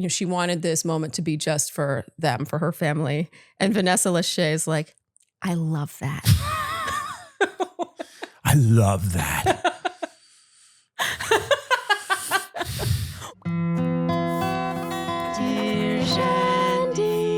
she wanted this moment to be just for them, for her family. And Vanessa Lachey is like, I love that. I love that. Dear Shandy.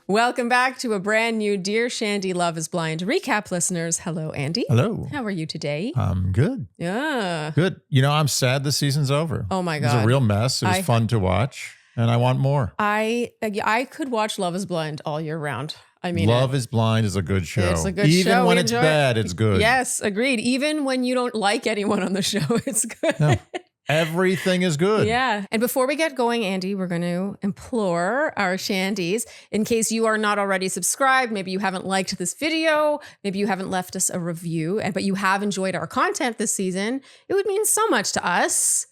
Welcome back to a brand new Dear Shandy Love is Blind recap, listeners. Hello, Andy. Hello. How are you today? I'm good. Yeah. Good. You know, I'm sad the season's over. Oh my It was God. a real mess. It was fun to watch, and I want more. I could watch Love is Blind all year round. I mean, Love is Blind is a good show. It's a good show. Even when We it's enjoy bad, it. it's good. Yes, agreed. Even when you don't like anyone on the show, it's good. No, everything is good. Yeah. And before we get going, Andy, we're going to implore our Shandies, in case you are not already subscribed, maybe you haven't liked this video, maybe you haven't left us a review, but you have enjoyed our content this season, it would mean so much to us.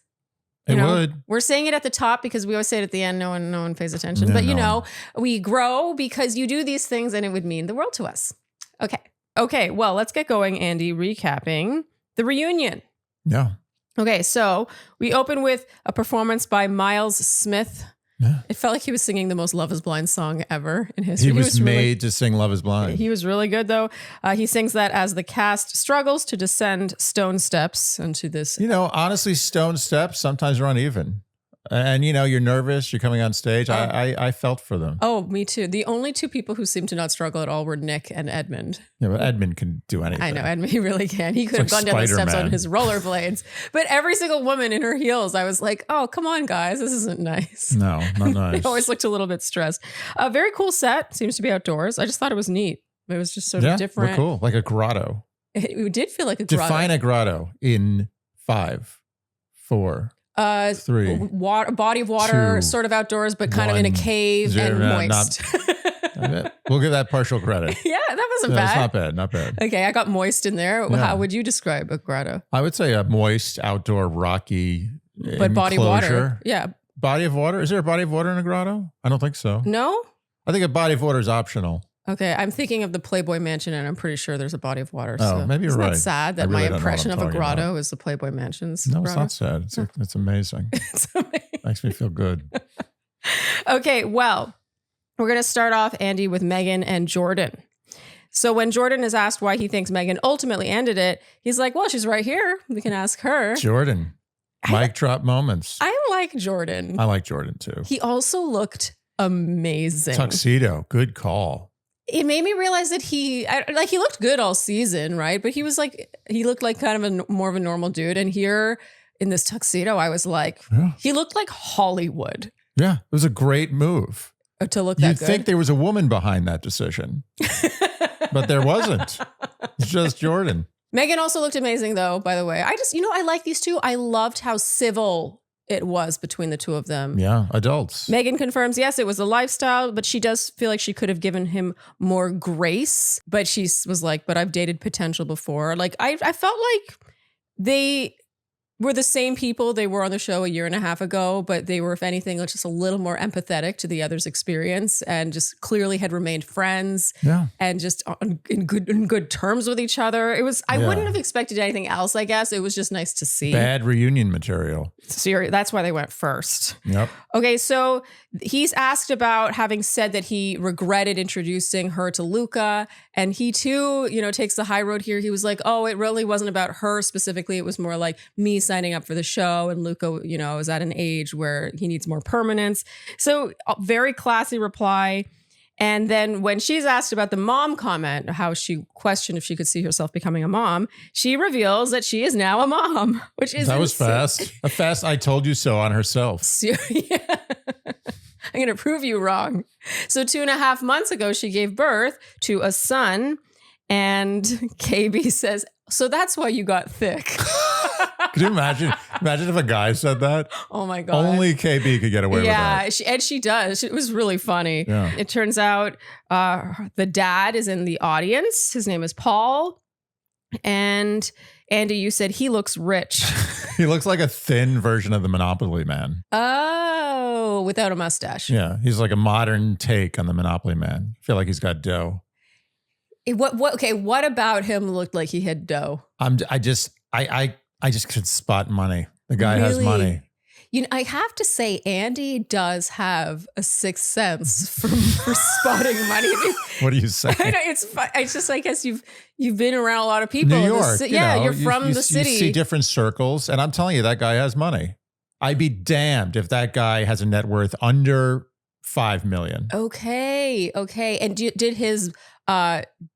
It would. We're saying it at the top because we always say it at the end. No one pays attention. But we grow because you do these things and it would mean the world to us. Okay. Well, let's get going, Andy, recapping the reunion. Yeah. Okay. So we open with a performance by Miles Smith. Yeah. It felt like he was singing the most Love is Blind song ever in history. He was made to sing Love is Blind. He was really good, though. He sings that as the cast struggles to descend stone steps into this. You know, honestly, stone steps sometimes are uneven. And, you're nervous. You're coming on stage. I felt for them. Oh, me too. The only two people who seemed to not struggle at all were Nick and Edmond. Yeah, but Edmond can do anything. I know. Edmond, he really can. He could have gone down the steps on his rollerblades. But every single woman in her heels, I was like, oh, come on, guys. This isn't nice. No, not nice. They always looked a little bit stressed. A very cool set. Seems to be outdoors. I just thought it was neat. It was just sort of different. Yeah, cool. Like a grotto. It did feel like a grotto. Define a grotto in 5, 4, 3. Body of water, 2, sort of outdoors, but kind of in a cave and moist. We'll give that partial credit. Yeah, that wasn't bad. It's not bad. Okay, I got moist in there. Yeah. How would you describe a grotto? I would say a moist, outdoor, rocky But body of water. Yeah. Body of water? Is there a body of water in a grotto? I don't think so. No? I think a body of water is optional. Okay, I'm thinking of the Playboy Mansion, and I'm pretty sure there's a body of water. Oh, maybe you're right. Isn't that sad that really my impression of a grotto is the Playboy Mansion's No, grotto? it's not sad. It's amazing. It's amazing. Makes me feel good. Okay, well, we're going to start off, Andy, with Megan and Jordan. So when Jordan is asked why he thinks Megan ultimately ended it, he's like, well, she's right here. We can ask her. Jordan. Mic drop moments. I like Jordan. I like Jordan too. He also looked amazing. Tuxedo. Good call. It made me realize that he looked good all season, right? But he looked like kind of more of a normal dude. And here in this tuxedo, I was like, He looked like Hollywood. Yeah, it was a great move. To look that good. You'd think there was a woman behind that decision, but there wasn't. It's just Jordan. Megan also looked amazing, though, by the way. I like these two. I loved how civil it was between the two of them. Yeah, adults. Megan confirms, yes, it was a lifestyle, but she does feel like she could have given him more grace. But she was like, but I've dated potential before. Like, I felt like they were the same people they were on the show a year and a half ago, but they were, if anything, just a little more empathetic to the other's experience and just clearly had remained friends and just in good terms with each other. I wouldn't have expected anything else, I guess. It was just nice to see. Bad reunion material. That's why they went first. Yep. Okay, so he's asked about having said that he regretted introducing her to Luca, and he too, takes the high road here. He was like, oh, it really wasn't about her specifically. It was more like me signing up for the show, and Luca, is at an age where he needs more permanence. So very classy reply. And then when she's asked about the mom comment, how she questioned if she could see herself becoming a mom, she reveals that she is now a mom, which is That was fast. A fast I told you so on herself. Yeah. I'm going to prove you wrong. So 2.5 months ago, she gave birth to a son, and KB says, so that's why you got thick. Could you imagine? Imagine if a guy said that. Oh my God. Only KB could get away with that. Yeah, she does. It was really funny. Yeah. It turns out the dad is in the audience. His name is Paul. And Andy, you said he looks rich. He looks like a thin version of the Monopoly Man. Oh, without a mustache. Yeah, he's like a modern take on the Monopoly Man. I feel like he's got dough. What about him looked like he had dough? I just could spot money. The guy has money. I have to say, Andy does have a sixth sense for spotting money. What are you saying? I know, it's just, I guess you've been around a lot of people. New York. You're from the city. You see different circles, and I'm telling you, that guy has money. I'd be damned if that guy has a net worth under $5 million. Okay. And did his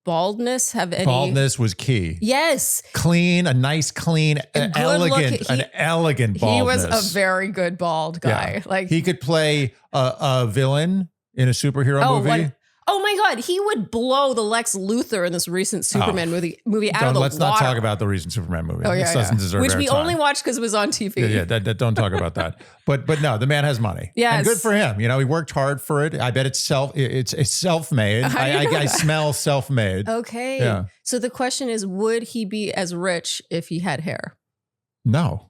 baldness have any? Baldness was key. Yes. Clean, a nice, clean, an elegant baldness. He was a very good bald guy. Yeah. Like he could play a villain in a superhero movie. Oh my God, he would blow the Lex Luthor in this recent Superman movie out of the Let's water. not talk about the recent Superman movie. Oh, yeah, this doesn't deserve which airtime. we only watched because it was on TV. Yeah, don't talk about that. But no, the man has money. Yes. And good for him. He worked hard for it. I bet it's self-made. I smell self-made. Okay. Yeah. So the question is, would he be as rich if he had hair? No.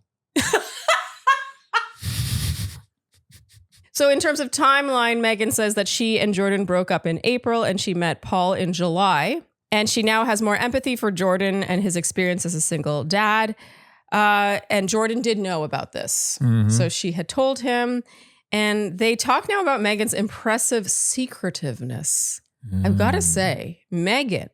So in terms of timeline, Megan says that she and Jordan broke up in April and she met Paul in July. And she now has more empathy for Jordan and his experience as a single dad. And Jordan did know about this. Mm-hmm. So she had told him. And they talk now about Megan's impressive secretiveness. I've got to say, Megan,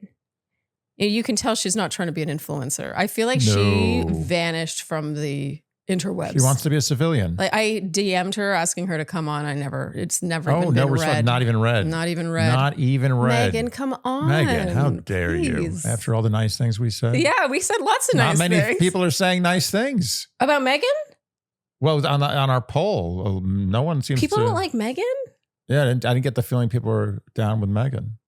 you can tell she's not trying to be an influencer. I feel like she vanished from the interwebs. She wants to be a civilian. Like I DM'd her asking her to come on. It's never even been read. Not even read. Not even read. Not even read. Megan, come on. Megan, how dare please. you? After all the nice things we said. Yeah, we said lots of nice things. Not many people are saying nice things. About Megan? Well, on our poll, no one seems People don't like Megan? Yeah, I didn't get the feeling people were down with Megan.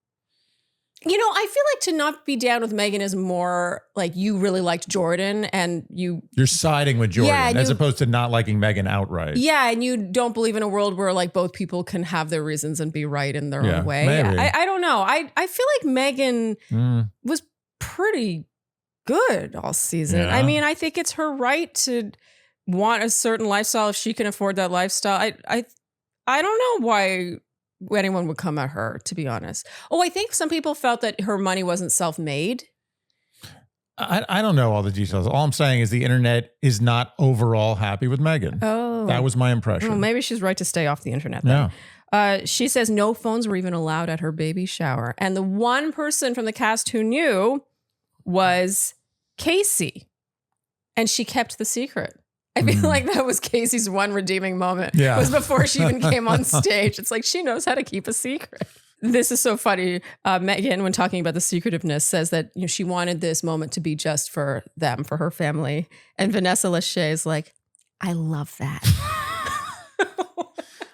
I feel like to not be down with Megan is more like you really liked Jordan and you're siding with Jordan as opposed to not liking Megan outright. Yeah, and you don't believe in a world where like both people can have their reasons and be right in their own way. Maybe. I don't know. I feel like Megan was pretty good all season. Yeah. I mean, I think it's her right to want a certain lifestyle if she can afford that lifestyle. I don't know why anyone would come at her, to be honest. Oh, I think some people felt that her money wasn't self-made. I don't know all the details. All I'm saying is the internet is not overall happy with Megan. Oh. That was my impression. Well, maybe she's right to stay off the internet then. Yeah. She says no phones were even allowed at her baby shower. And the one person from the cast who knew was Kacie. And she kept the secret. I feel like that was Casey's one redeeming moment. Yeah. Was before she even came on stage. It's like she knows how to keep a secret. This is so funny. Megan, when talking about the secretiveness, says that she wanted this moment to be just for them, for her family. And Vanessa Lachey is like, I love that.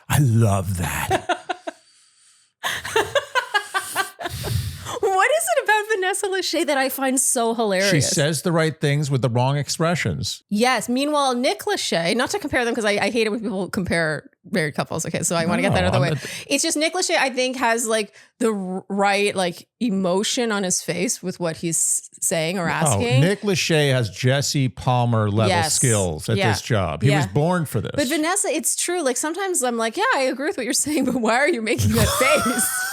I love that. What is it about Vanessa Lachey that I find so hilarious? She says the right things with the wrong expressions. Yes. Meanwhile, Nick Lachey, not to compare them because I hate it when people compare married couples. Okay, so I want to get that out of the way. It's just Nick Lachey, I think, has like the right like emotion on his face with what he's saying or asking. Nick Lachey has Jesse Palmer level skills at this job. He was born for this. But Vanessa, it's true. Like sometimes I'm like, yeah, I agree with what you're saying, but why are you making that face?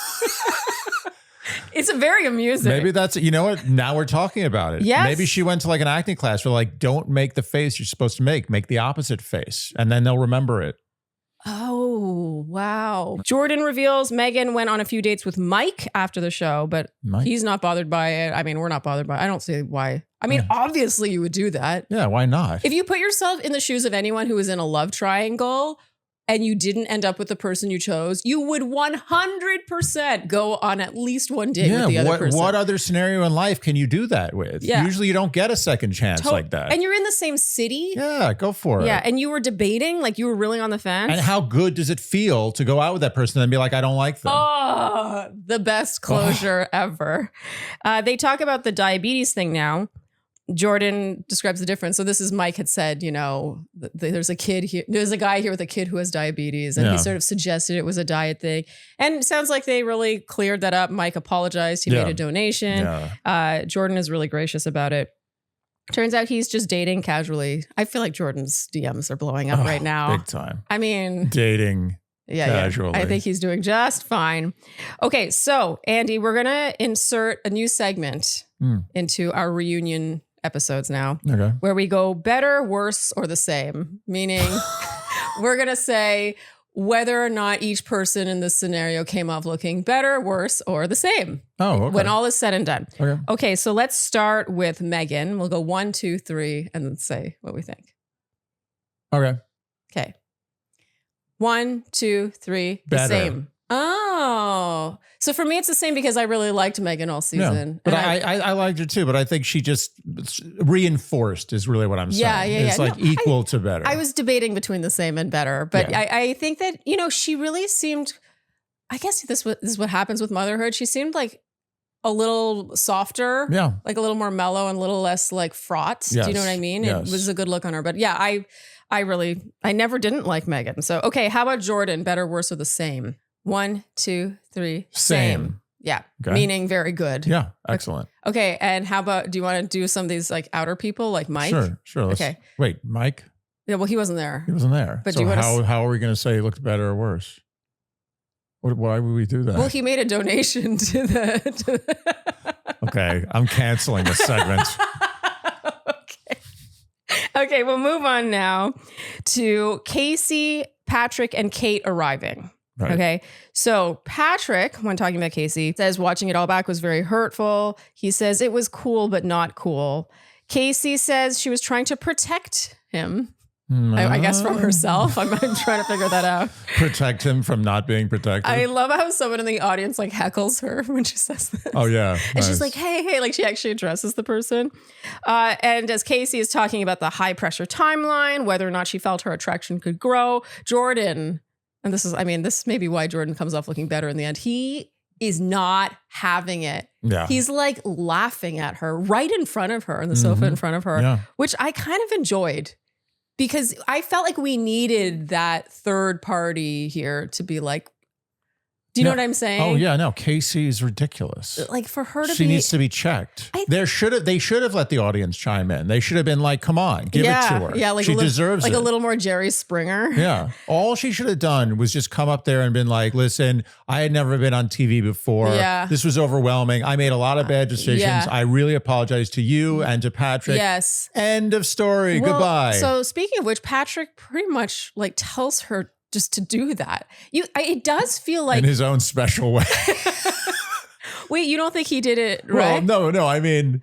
It's very amusing. Maybe that's, you know what? Now we're talking about it. Yes. Maybe she went to like an acting class where like, don't make the face you're supposed to make the opposite face. And then they'll remember it. Oh, wow. Jordan reveals Megan went on a few dates with Mike after the show, but he's not bothered by it. I mean, we're not bothered by it. I don't see why. I mean, obviously you would do that. Yeah, why not? If you put yourself in the shoes of anyone who is in a love triangle and you didn't end up with the person you chose, you would 100% go on at least one date with the other person. What other scenario in life can you do that with? Yeah. Usually you don't get a second chance like that. And you're in the same city. Yeah, go for it. Yeah, and you were debating, like you were really on the fence. And how good does it feel to go out with that person and be like, I don't like them? Oh, the best closure ever. They talk about the diabetes thing now. Jordan describes the difference. So this is Mike had said, there's a kid here. There's a guy here with a kid who has diabetes. And he sort of suggested it was a diet thing. And it sounds like they really cleared that up. Mike apologized. He made a donation. Yeah. Jordan is really gracious about it. Turns out he's just dating casually. I feel like Jordan's DMs are blowing up right now. Big time. I mean. Dating casually. I think he's doing just fine. Okay, so Andy, we're going to insert a new segment into our reunion episodes now, where we go better, worse, or the same, meaning we're going to say whether or not each person in this scenario came off looking better, worse, or the same. Oh, okay. When all is said and done. Okay. Okay, so let's start with Megan. We'll go 1, 2, 3, and then say what we think. Okay. Okay. 1, 2, 3. Better. The same. Oh. So for me, it's the same because I really liked Megan all season. Yeah. But I liked her too, but I think she just reinforced is really what I'm saying. It's like equal to better. I was debating between the same and better, but I think that, she really seemed, I guess this is what happens with motherhood. She seemed like a little softer, like a little more mellow and a little less like fraught. Yes. Do you know what I mean? Yes. It was a good look on her, but yeah, I never didn't like Megan. So, okay. How about Jordan? Better, worse, or the same? 1, 2, 3. Same. Yeah. Okay. Meaning very good. Yeah. Excellent. Okay. And how about, do you want to do some of these like outer people like Mike? Sure. Okay. Wait, Mike? Yeah. Well, he wasn't there. He wasn't there. But so how are we going to say he looked better or worse? Why would we do that? Well, he made a donation to the Okay. I'm canceling this segment. Okay, we'll move on now to Kacie, Patrick, and Kait arriving. Right. Okay, so Patrick, when talking about Kacie, says watching it all back was very hurtful. He says it was cool, but not cool. Kacie says she was trying to protect him. I guess from herself. I'm trying to figure that out. Protect him from not being protected. I love how someone in the audience like heckles her when she says this. Oh yeah. And she's like, hey, like she actually addresses the person. And as Kacie is talking about the high pressure timeline, whether or not she felt her attraction could grow, Jordan, and this may be why Jordan comes off looking better in the end. He is not having it. Yeah. He's like laughing at her right in front of her on the sofa in front of her, which I kind of enjoyed. Because I felt like we needed that third party here to be like, do you know what I'm saying? Oh yeah, no, Kacie is ridiculous. Like for her to she needs to be checked. They should have let the audience chime in. They should have been like, come on, give it to her. Yeah, like she deserves like it. a little more Jerry Springer. Yeah. All she should have done was just come up there and been like, listen, I had never been on TV before. Yeah. This was overwhelming. I made a lot of bad decisions. Yeah. I really apologize to you and to Patrick. Yes. End of story. Well, goodbye. So speaking of which, Patrick pretty much like tells her just to do that. It does feel like in his own special way. Wait, you don't think he did it right? Well, no. I mean,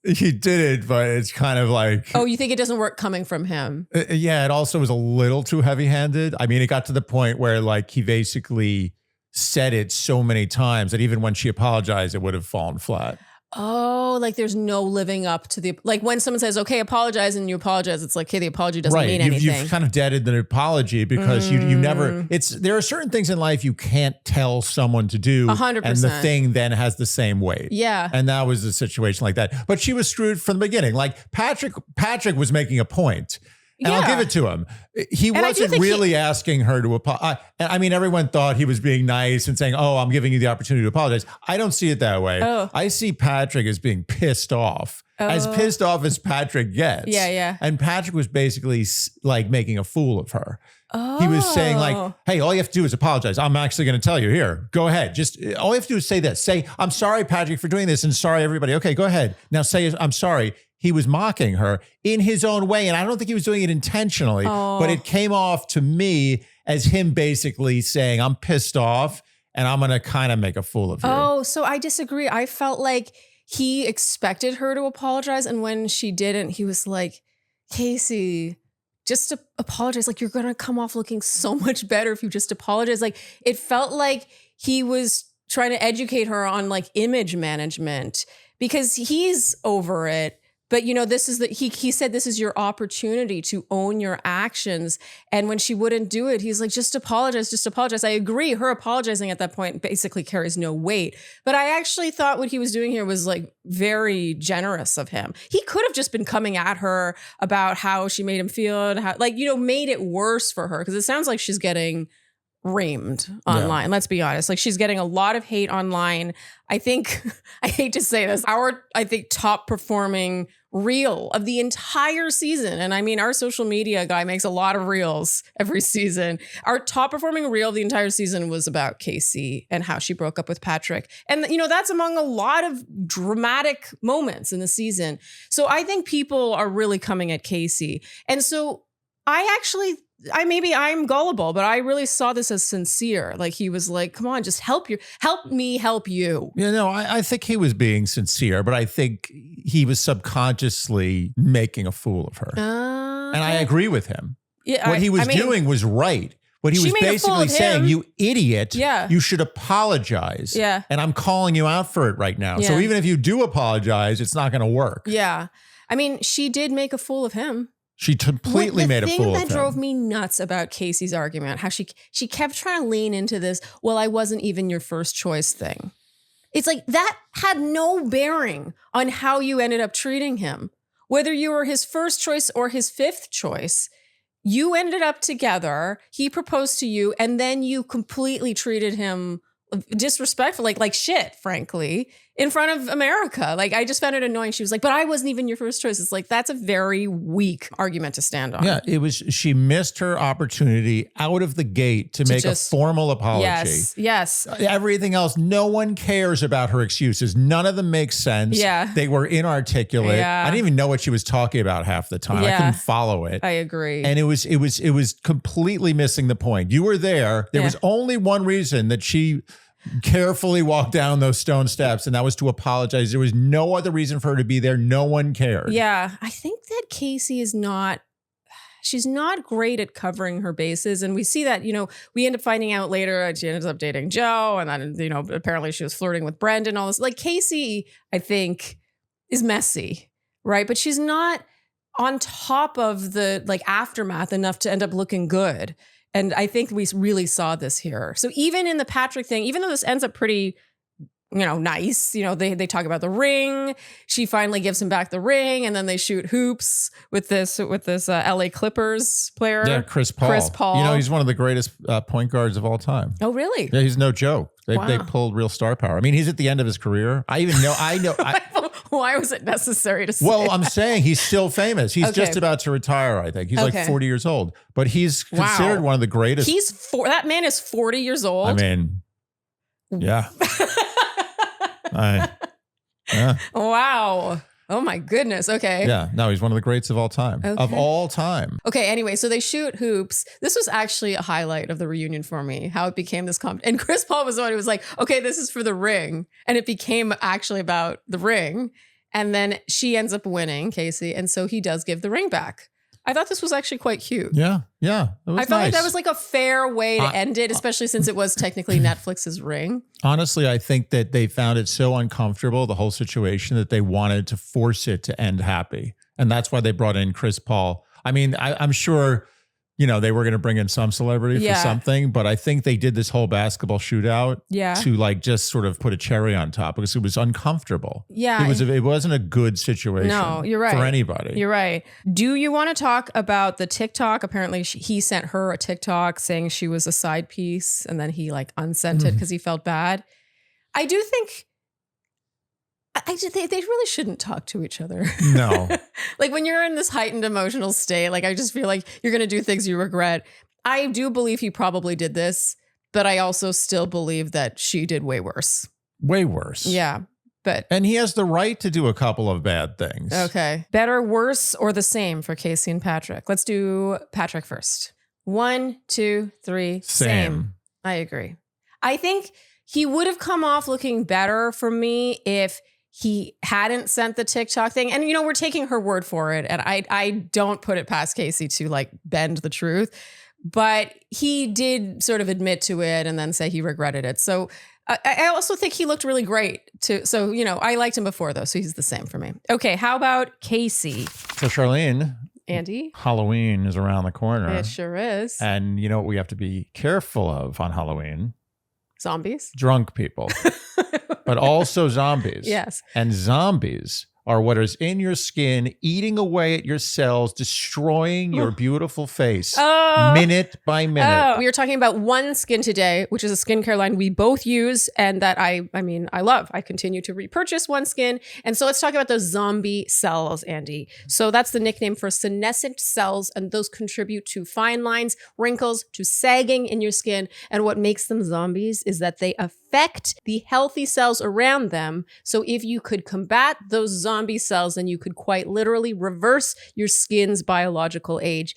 he did it, but it's kind of like... Oh, you think it doesn't work coming from him? Yeah, it also was a little too heavy-handed. I mean, it got to the point where like he basically said it so many times that even when she apologized, it would have fallen flat. Oh, like there's no living up to the, like when someone says, okay, apologize, and you apologize, it's like, okay, the apology doesn't mean anything. You've kind of deaded the apology because you never, there are certain things in life you can't tell someone to do 100%. and the thing then has the same weight. Yeah. And that was a situation like that. But she was screwed from the beginning. Like Patrick was making a point. And I'll give it to him. He wasn't really asking her to apologize. I mean, everyone thought he was being nice and saying, oh, I'm giving you the opportunity to apologize. I don't see it that way. Oh. I see Patrick as being pissed off. As pissed off as Patrick gets. Yeah. And Patrick was basically like making a fool of her. Oh. He was saying like, hey, all you have to do is apologize. I'm actually going to tell you here. Go ahead. Just all you have to do is say this. Say, I'm sorry, Patrick, for doing this. And sorry, everybody. Okay, go ahead. Now say, I'm sorry. He was mocking her in his own way. And I don't think he was doing it intentionally, but it came off to me as him basically saying, I'm pissed off and I'm going to kind of make a fool of you. Oh, so I disagree. I felt like he expected her to apologize. And when she didn't, he was like, Kacie, just to apologize. Like, you're going to come off looking so much better if you just apologize. Like, it felt like he was trying to educate her on like image management because he's over it. But, you know, this is he said, this is your opportunity to own your actions. And when she wouldn't do it, he's like, just apologize, just apologize. I agree. Her apologizing at that point basically carries no weight. But I actually thought what he was doing here was like very generous of him. He could have just been coming at her about how she made him feel and how, like, you know, made it worse for her. Because it sounds like she's getting reamed online. Yeah. Let's be honest. Like she's getting a lot of hate online. I think, I hate to say this, I think top performing reel of the entire season. And I mean, our social media guy makes a lot of reels every season. Our top performing reel of the entire season was about Kacie and how she broke up with Patrick. And, you know, that's among a lot of dramatic moments in the season. So I think people are really coming at Kacie. And so I actually maybe I'm gullible, but I really saw this as sincere. Like he was like, come on, just help me help you. You know, I think he was being sincere, but I think he was subconsciously making a fool of her. And I agree with him. Yeah, what he was doing was right. What he was basically saying, you idiot, you should apologize. Yeah. And I'm calling you out for it right now. Yeah. So even if you do apologize, it's not going to work. Yeah. I mean, she did make a fool of him. She completely made a fool of him. The thing that drove me nuts about Kacie's argument, how she kept trying to lean into this, well, I wasn't even your first choice thing. It's like that had no bearing on how you ended up treating him. Whether you were his first choice or his fifth choice, you ended up together, he proposed to you, and then you completely treated him disrespectful, like shit, frankly, in front of America. Like, I just found it annoying. She was like, but I wasn't even your first choice. It's like, that's a very weak argument to stand on. Yeah, she missed her opportunity out of the gate to make a formal apology. Yes. Everything else, no one cares about her excuses. None of them make sense. Yeah. They were inarticulate. Yeah. I didn't even know what she was talking about half the time. Yeah. I couldn't follow it. I agree. And it was completely missing the point. You were there. There was only one reason that she carefully walked down those stone steps, and that was to apologize. There was no other reason for her to be there. No one cared. Yeah. I think that Kacie she's not great at covering her bases. And we see that, we end up finding out later she ends up dating Joe. And then, apparently she was flirting with Brendan, all this. Like Kacie, I think, is messy, right? But she's not on top of the aftermath enough to end up looking good. And I think we really saw this here. So even in the Patrick thing, even though this ends up pretty, nice, they talk about the ring. She finally gives him back the ring, and then they shoot hoops with this LA Clippers player. Yeah, Chris Paul. He's one of the greatest point guards of all time. Oh, really? Yeah, he's no joke. They pulled real star power. I mean, he's at the end of his career. I know. Why was it necessary to say? Well, I'm saying he's still famous. He's just about to retire, I think. He's like 40 years old. But he's considered one of the greatest. That man is 40 years old. I mean, yeah. Wow. Oh my goodness. Okay. Yeah. No, he's one of the greats of all time. Okay. Of all time. Okay. Anyway, so they shoot hoops. This was actually a highlight of the reunion for me, how it became this and Chris Paul was the one who was like, okay, this is for the ring. And it became actually about the ring. And then she ends up winning, Kacie. And so he does give the ring back. I thought this was actually quite cute. Yeah. Yeah. I felt like that was like a fair way to end it, especially since it was technically Netflix's ring. Honestly, I think that they found it so uncomfortable, the whole situation, that they wanted to force it to end happy. And that's why they brought in Chris Paul. I mean, I'm sure, they were going to bring in some celebrity for something, but I think they did this whole basketball shootout to just sort of put a cherry on top because it was uncomfortable. Yeah. It wasn't a good situation. No, you're right. For anybody. You're right. Do you want to talk about the TikTok? Apparently he sent her a TikTok saying she was a side piece, and then he unsent it because he felt bad. I do think they really shouldn't talk to each other. No. When you're in this heightened emotional state, I just feel like you're going to do things you regret. I do believe he probably did this, but I also still believe that she did way worse. Way worse. Yeah. And he has the right to do a couple of bad things. Okay. Better, worse, or the same for Kacie and Patrick? Let's do Patrick first. 1, 2, 3. Same. I agree. I think he would have come off looking better for me if he hadn't sent the TikTok thing. And, we're taking her word for it. And I don't put it past Kacie to bend the truth. But he did sort of admit to it and then say he regretted it. So I also think he looked really great too. So, I liked him before though. So he's the same for me. Okay. How about Kacie? So Sharleen. Andy? Halloween is around the corner. It sure is. And you know what we have to be careful of on Halloween? Zombies? Drunk people. But also zombies. Yes. And zombies are what is in your skin, eating away at your cells, destroying your beautiful face minute by minute. We are talking about One Skin today, which is a skincare line we both use and that I love. I continue to repurchase One Skin. And so let's talk about those zombie cells, Andy. So that's the nickname for senescent cells, and those contribute to fine lines, wrinkles, to sagging in your skin. And what makes them zombies is that they affect the healthy cells around them. So if you could combat those zombie cells, then you could quite literally reverse your skin's biological age.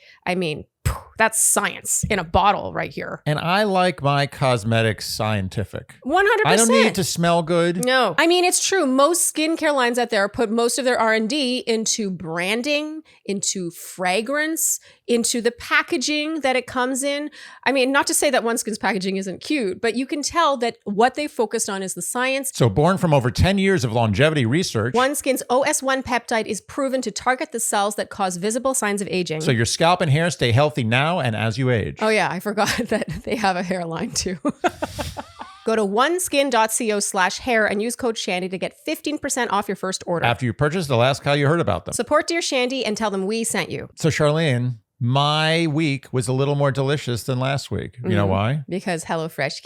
That's science in a bottle right here. And I like my cosmetics scientific. 100%. I don't need to smell good. No. I mean, it's true. Most skincare lines out there put most of their R&D into branding, into fragrance, into the packaging that it comes in. I mean, not to say that OneSkin's packaging isn't cute, but you can tell that what they focused on is the science. So born from over 10 years of longevity research. OneSkin's OS1 peptide is proven to target the cells that cause visible signs of aging. So your scalp and hair stay healthy now and as you age. Oh yeah, I forgot that they have a hairline too. Go to oneskin.co/hair and use code Shandy to get 15% off your first order. After you purchase, they'll ask how you heard about them. Support Dear Shandy and tell them we sent you. So Sharleen, my week was a little more delicious than last week. You know why? Because HelloFresh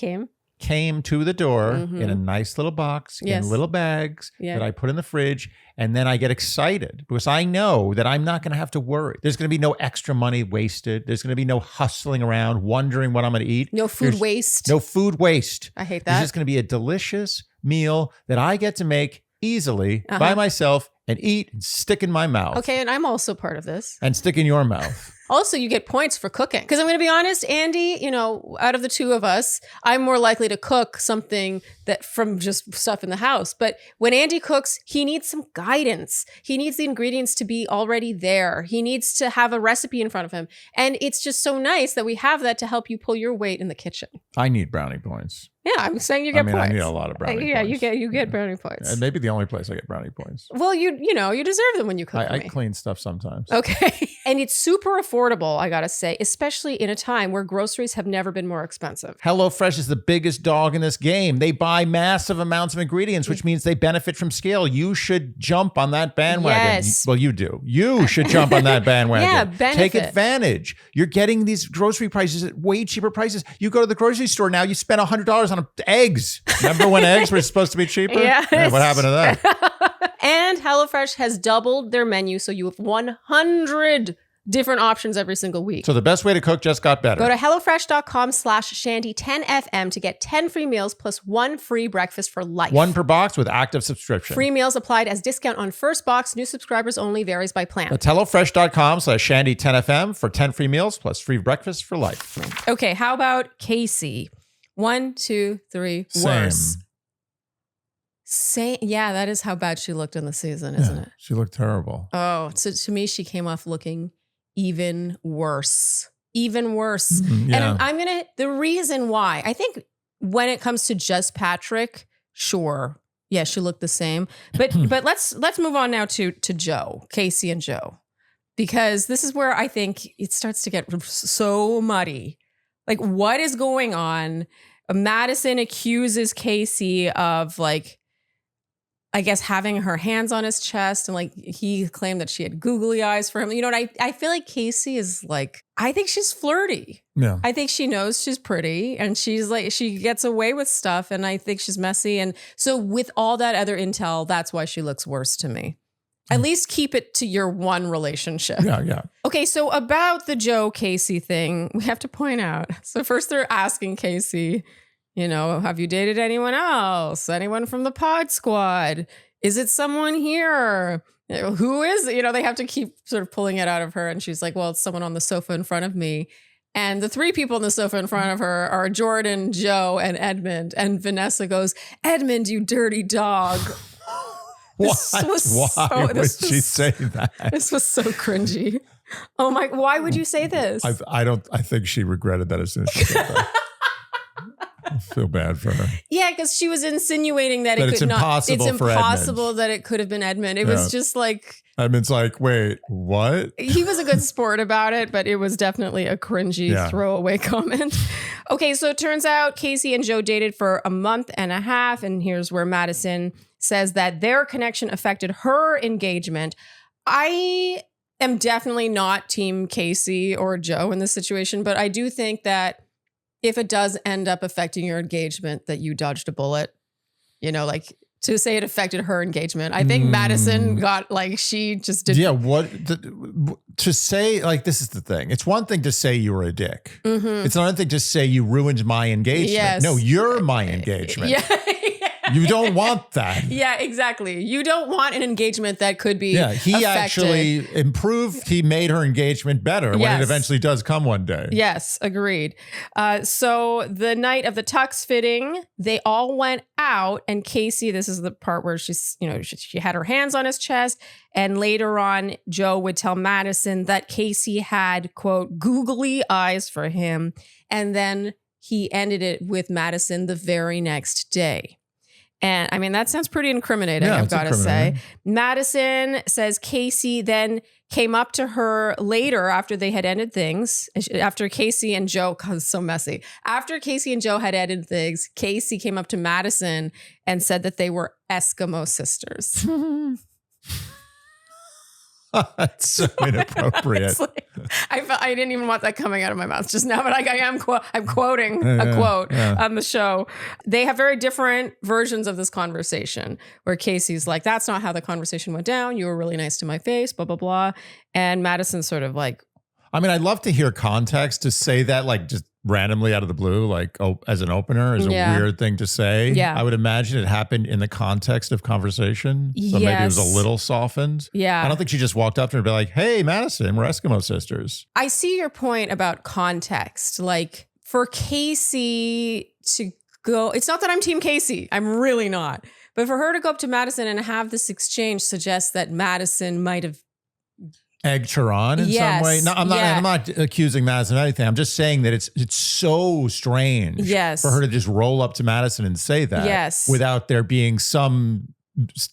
came To the door in a nice little box, in little bags that I put in the fridge. And then I get excited because I know that I'm not going to have to worry. There's going to be no extra money wasted. There's going to be no hustling around, wondering what I'm going to eat. No food waste. No food waste. I hate that. There's just going to be a delicious meal that I get to make easily by myself and eat and stick in my mouth. Okay, and I'm also part of this. And stick in your mouth. Also, you get points for cooking. Because I'm going to be honest, Andy, you know, out of the two of us, I'm more likely to cook something that from just stuff in the house. But when Andy cooks, he needs some guidance. He needs the ingredients to be already there. He needs to have a recipe in front of him. And it's just so nice that we have that to help you pull your weight in the kitchen. I need brownie points. Yeah, I'm saying you get points. I need a lot of brownie points. Yeah, you get brownie points. And maybe the only place I get brownie points. Well, you deserve them when you cook for I me. clean stuff sometimes. Okay. And it's super affordable, I gotta say, especially in a time where groceries have never been more expensive. HelloFresh is the biggest dog in this game. They buy massive amounts of ingredients, which means they benefit from scale. You should jump on that bandwagon. Yes. Well, you do. You should jump on that bandwagon. Yeah, benefit. Take advantage. You're getting these grocery prices at way cheaper prices. You go to the grocery store now, you spend $100 on eggs. Remember when eggs were supposed to be cheaper? Yes. Yeah, what happened to that? And HelloFresh has doubled their menu, so you have 100 different options every single week. So the best way to cook just got better. Go to HelloFresh.com/Shandy10FM to get 10 free meals plus 1 free breakfast for life. 1 per box with active subscription. Free meals applied as discount on first box. New subscribers only, varies by plan. That's HelloFresh.com/Shandy10FM for 10 free meals plus free breakfast for life. Okay, how about Kacie? 1, 2, 3, worse. Same. Yeah, that is how bad she looked in the season, isn't it? She looked terrible. Oh, so to me, she came off looking even worse. Even worse. Yeah. And the reason why, I think when it comes to just Patrick, sure. Yeah, she looked the same. But let's move on now to Joe, Kacie and Joe. Because this is where I think it starts to get so muddy. Like, what is going on? Madison accuses Kacie of, like, I guess having her hands on his chest, and like he claimed that she had googly eyes for him. You know, and I feel like Kacie is like, I think she's flirty. Yeah. I think she knows she's pretty and she's like, she gets away with stuff, and I think she's messy. And so with all that other intel, that's why she looks worse to me. At least keep it to your one relationship. Yeah. Okay, so about the Joe Kacie thing, we have to point out. So first they're asking Kacie, you know, have you dated anyone else? Anyone from the pod squad? Is it someone here? Who is it? You know, they have to keep sort of pulling it out of her. And she's like, well, it's someone on the sofa in front of me. And the 3 people on the sofa in front of her are Jordan, Joe, and Edmond. And Vanessa goes, Edmond, you dirty dog. Why would she say that? This was so cringy. Oh my, why would you say this? I think she regretted that as soon as she said that. I feel bad for her. Yeah, because she was insinuating that it's impossible that it could have been Edmond. It was just like, Edmond's like, wait, what? He was a good sport about it, but it was definitely a cringy throwaway comment. Okay, so it turns out Kacie and Joe dated for a month and a half, and here's where Madison says that their connection affected her engagement. I am definitely not team Kacie or Joe in this situation, but I do think that if it does end up affecting your engagement, that you dodged a bullet. You know, like, to say it affected her engagement. I think Madison got, like, she just did. Yeah, to say, like, this is the thing. It's one thing to say you were a dick. It's another thing to say you ruined my engagement. Yes. No, you're my engagement. Yeah. You don't want that. Yeah, exactly. You don't want an engagement that could be he affected. actually improved. He made her engagement better when it eventually does come one day. Yes, agreed. So the night of the tux fitting, they all went out, and Kacie, this is the part where she's, she had her hands on his chest, and later on, Joe would tell Madison that Kacie had, quote, googly eyes for him, and then he ended it with Madison the very next day. And I mean, that sounds pretty incriminating, I've got to say. Madison says Kacie then came up to her later after they had ended things. After Kacie and Joe, God, it's so messy. After Kacie and Joe had ended things, Kacie came up to Madison and said that they were Eskimo sisters. That's so inappropriate. I didn't even want that coming out of my mouth just now, but I'm quoting a quote on the show. They have very different versions of this conversation where Kacie's like, that's not how the conversation went down. You were really nice to my face, blah, blah, blah. And Madison's sort of like, I mean, I'd love to hear context to say that, like, just randomly out of the blue, like, as an opener is a weird thing to say. Yeah. I would imagine it happened in the context of conversation. So maybe it was a little softened. Yeah. I don't think she just walked up to her and be like, hey, Madison, we're Eskimo sisters. I see your point about context. Like, for Kacie to go, it's not that I'm Team Kacie. I'm really not. But for her to go up to Madison and have this exchange suggests that Madison might have egged her on in some way. No, I'm not accusing Madison of anything. I'm just saying that it's so strange for her to just roll up to Madison and say that without there being some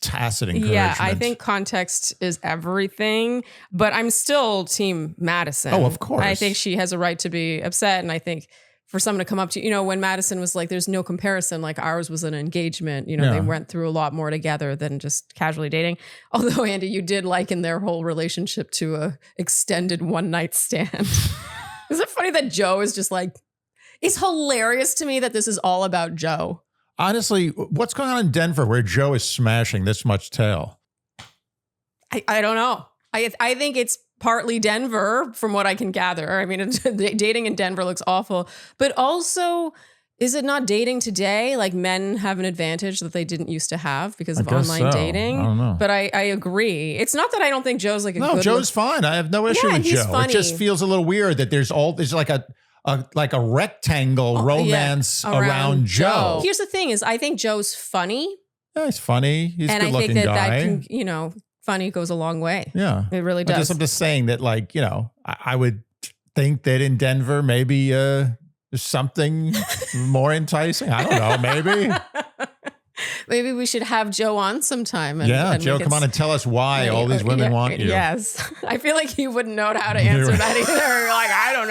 tacit encouragement. Yeah, I think context is everything, but I'm still Team Madison. Oh, of course. I think she has a right to be upset, and I think for someone to come up to, when Madison was like, there's no comparison, like ours was an engagement, they went through a lot more together than just casually dating. Although, Andy, you did liken their whole relationship to a extended one night stand. Is it funny that Joe is just like, it's hilarious to me that this is all about Joe. Honestly, what's going on in Denver where Joe is smashing this much tail? I don't know. I think it's partly Denver, from what I can gather. I mean, dating in Denver looks awful. But also, is it not dating today? Like, men have an advantage that they didn't used to have because of online dating. I don't know. But I agree. It's not that I don't think Joe's like a good Joe's fine. I have no issue with Joe. Funny. It just feels a little weird that there's like a rectangle romance around Joe. Here's the thing is, I think Joe's funny. Yeah, he's funny. He's a good-looking guy. That can, funny goes a long way. Yeah. It really does. I'm just saying that, like, I would think that in Denver, maybe there's something more enticing. I don't know, maybe. Maybe we should have Joe on sometime. And Joe, come on and tell us why all these women want you. Yes. I feel like he wouldn't know how to answer that either. Like, I don't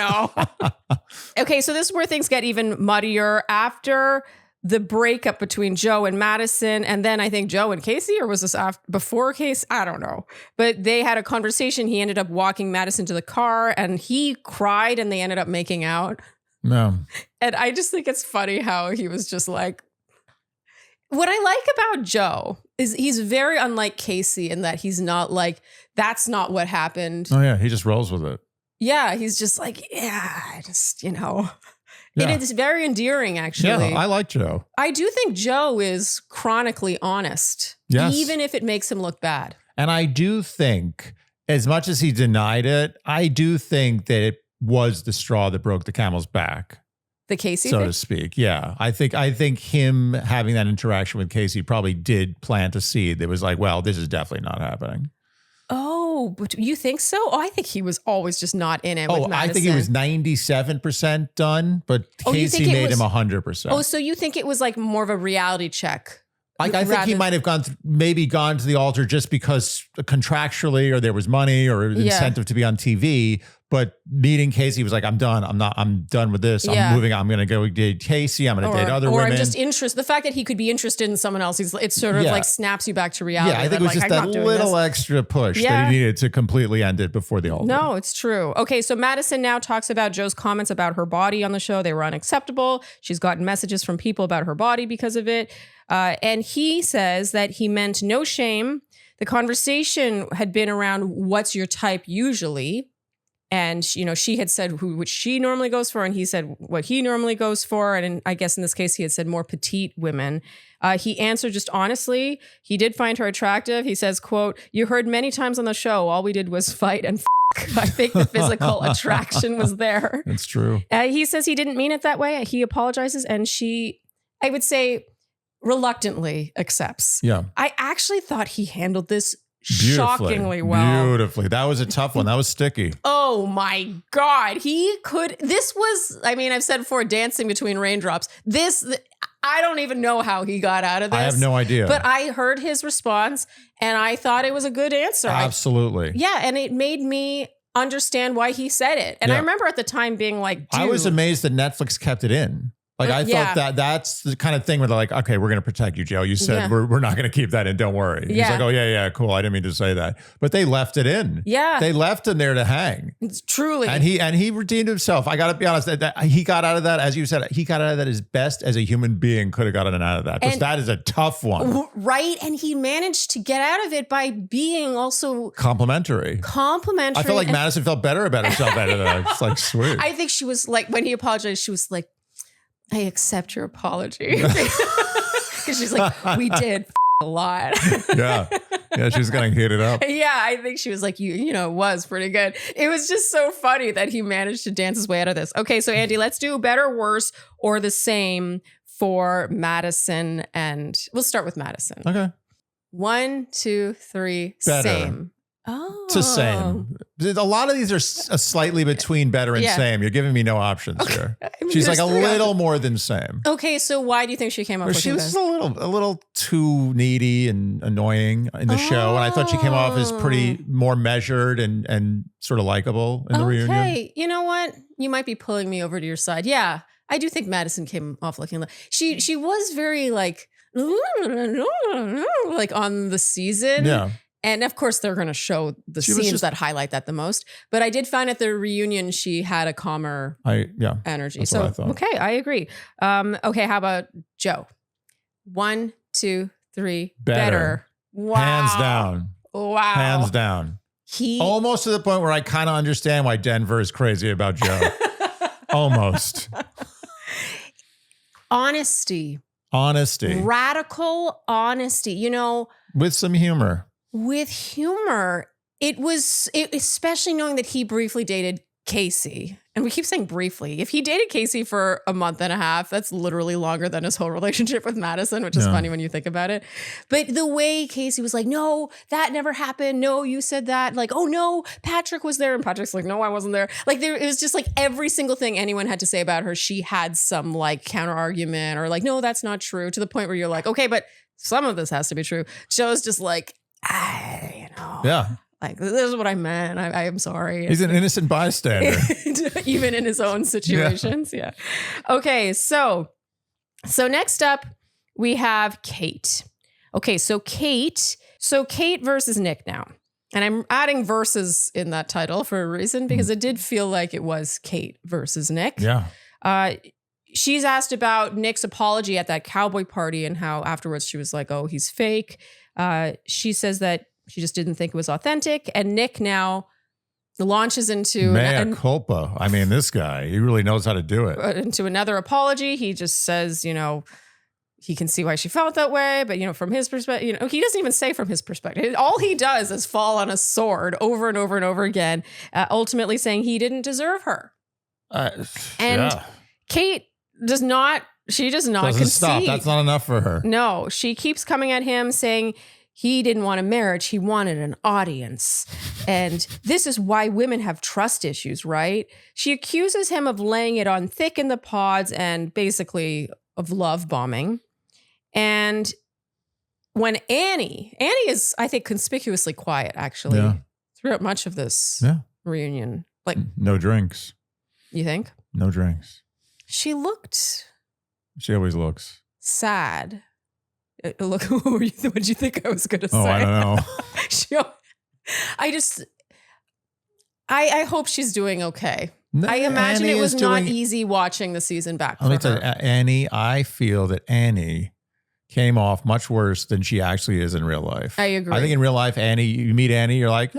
know. Okay, so this is where things get even muddier. After the breakup between Joe and Madison, and then I think Joe and Kacie, or was this before Kacie? I don't know. But they had a conversation. He ended up walking Madison to the car, and he cried, and they ended up making out. No. And I just think it's funny how he was just like, what I like about Joe is he's very unlike Kacie in that he's not like, that's not what happened. Oh yeah, he just rolls with it. Yeah, he's just like, I just, It is very endearing, actually. Yeah, I like Joe. I do think Joe is chronically honest, even if it makes him look bad. And I do think, as much as he denied it, I do think that it was the straw that broke the camel's back. The Kacie so thing? to speak. Yeah. I think him having that interaction with Kacie probably did plant a seed that was like, well, this is definitely not happening. Oh, but you think so? Oh, I think he was always just not in it with Madison. I think he was 97% done, but Kacie made him 100%. Oh, so you think it was like more of a reality check? Like, I think he might have gone to the altar just because contractually, or there was money or incentive to be on TV. But meeting Kacie was like, I'm done. I'm done with this. I'm moving on. I'm going to go date Kacie. I'm going to date other women. Or I'm just interested. The fact that he could be interested in someone else, it sort of like snaps you back to reality. Yeah, I think it was just that little extra push that he needed to completely end it before the altar. No, it's true. Okay, so Madison now talks about Joe's comments about her body on the show. They were unacceptable. She's gotten messages from people about her body because of it. And he says that he meant no shame. The conversation had been around what's your type usually. And, she had said which she normally goes for, and he said what he normally goes for. And I guess in this case, he had said more petite women. He answered just honestly. He did find her attractive. He says, quote, "You heard many times on the show, all we did was fight and I think the physical attraction was there." It's true. He says he didn't mean it that way. He apologizes, and she, I would say, reluctantly accepts. Yeah. I actually thought he handled this shockingly well. Beautifully. That was a tough one. That was sticky. Oh my God. This was, I've said before, dancing between raindrops. I don't even know how he got out of this. I have no idea. But I heard his response and I thought it was a good answer. Absolutely. And it made me understand why he said it. And I remember at the time being like, dude. I was amazed that Netflix kept it in. Like, I thought that's the kind of thing where they're like, okay, we're going to protect you, Joe. You said we're not going to keep that in. Don't worry. He's like, oh, yeah, cool. I didn't mean to say that. But they left it in. Yeah. They left him there to hang. It's truly. And he redeemed himself. I got to be honest, that he got out of that, as you said, he got out of that as best as a human being could have gotten out of that. Because that is a tough one. Right. And he managed to get out of it by being also complimentary. I feel like Madison felt better about herself out of that. It's like, sweet. I think she was like, when he apologized, she was like, "I accept your apology." Because she's like, "We did a lot." Yeah, she's gonna heat it up. Yeah, I think she was like, it was pretty good. It was just so funny that he managed to dance his way out of this. Okay, so Andy, let's do better, worse, or the same for Madison, and we'll start with Madison. Okay. 1, 2, 3, better. Same. Oh, it's the same. A lot of these are slightly between better and same. You're giving me no options here. She's like a little more than same. Okay, so why do you think she came off? Well, she was a little too needy and annoying in the show, and I thought she came off as pretty more measured and sort of likable in the reunion. Okay, you know what? You might be pulling me over to your side. Yeah, I do think Madison came off looking like she was very like on the season. Yeah. And of course, they're going to show the scenes that highlight that the most. But I did find at the reunion, she had a calmer energy. That's what I thought. Okay, I agree. Okay, how about Joe? 1, 2, 3, better. Wow. Hands down. Wow. Hands down. Almost to the point where I kind of understand why Denver is crazy about Joe. Almost. Honesty. Radical honesty. With some humor. It was, especially knowing that he briefly dated Kacie. And we keep saying briefly. If he dated Kacie for a month and a half, that's literally longer than his whole relationship with Madison, which is funny when you think about it. But the way Kacie was like, "No, that never happened. No, you said that." Like, "Oh no, Patrick was there." And Patrick's like, "No, I wasn't there." Like it was just like every single thing anyone had to say about her, she had some like counter argument or like, "No, that's not true," to the point where you're like, okay, but some of this has to be true. Joe's just like, yeah. Like, this is what I meant. I am sorry. He's an innocent bystander. Even in his own situations. Yeah. Okay. So next up we have Kait. Okay. So Kait versus Nick now. And I'm adding versus in that title for a reason, because it did feel like it was Kait versus Nick. Yeah. She's asked about Nick's apology at that cowboy party and how afterwards she was like, "Oh, he's fake." She says that she just didn't think it was authentic. And Nick now launches into mea culpa. I mean, this guy, he really knows how to do it. Into another apology. He just says, he can see why she felt that way, but from his perspective, he doesn't even say from his perspective. All he does is fall on a sword over and over and over again, ultimately saying he didn't deserve her. Kait does not concede. Stop. That's not enough for her. No, she keeps coming at him saying he didn't want a marriage. He wanted an audience. And this is why women have trust issues, right? She accuses him of laying it on thick in the pods and basically of love bombing. And when Annie is, I think, conspicuously quiet, actually, throughout much of this reunion. Like, no drinks. You think? No drinks. She always looks sad. Look, what did you think I was going to say? Oh, I don't know. I hope she's doing okay. No, I imagine Annie it was not easy watching the season back for her. Let me tell you, Annie, I feel that Annie came off much worse than she actually is in real life. I agree. I think in real life, Annie, you meet Annie, you're like,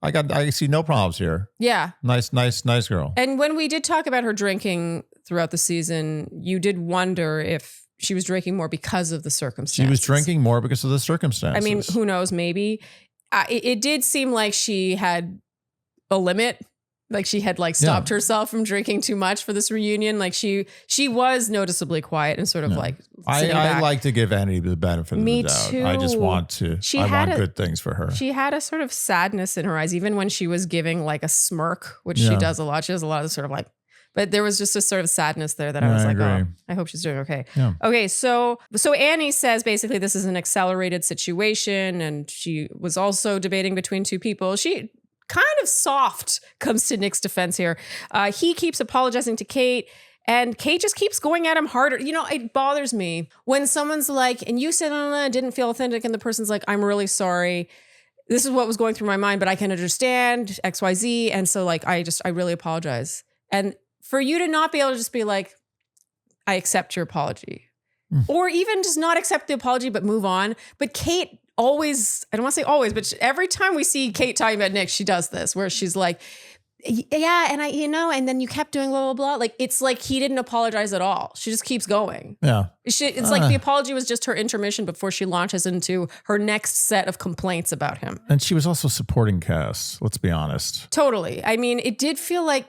I see no problems here. Yeah. Nice girl. And when we did talk about her drinking throughout the season, you did wonder if she was drinking more because of the circumstances. She was drinking more because of the circumstances. I mean, who knows? Maybe. It did seem like she had a limit. Like she had like stopped herself from drinking too much for this reunion. Like she was noticeably quiet and sort of like sitting back. I like to give Annie the benefit of the doubt. Too. I just want to. I want good things for her. She had a sort of sadness in her eyes, even when she was giving like a smirk, which she does a lot. She does a lot of sort of like, but there was just a sort of sadness there that I was like, oh, I hope she's doing okay. Yeah. Okay, so Annie says basically this is an accelerated situation, and she was also debating between two people. She kind of soft comes to Nick's defense here. He keeps apologizing to Kait, and Kait just keeps going at him harder. You know, it bothers me when someone's like, and you said, I didn't feel authentic, and the person's like, I'm really sorry. This is what was going through my mind, but I can understand XYZ. And so like, I really apologize. And for you to not be able to just be like, I accept your apology. Or even just not accept the apology, but move on. But Kait always, I don't want to say always, but every time we see Kait talking about Nick, she does this where she's like, yeah, and and then you kept doing blah, blah, blah. Like, it's like he didn't apologize at all. She just keeps going. Yeah. It's like the apology was just her intermission before she launches into her next set of complaints about him. And she was also supporting Cass, let's be honest. Totally. I mean, it did feel like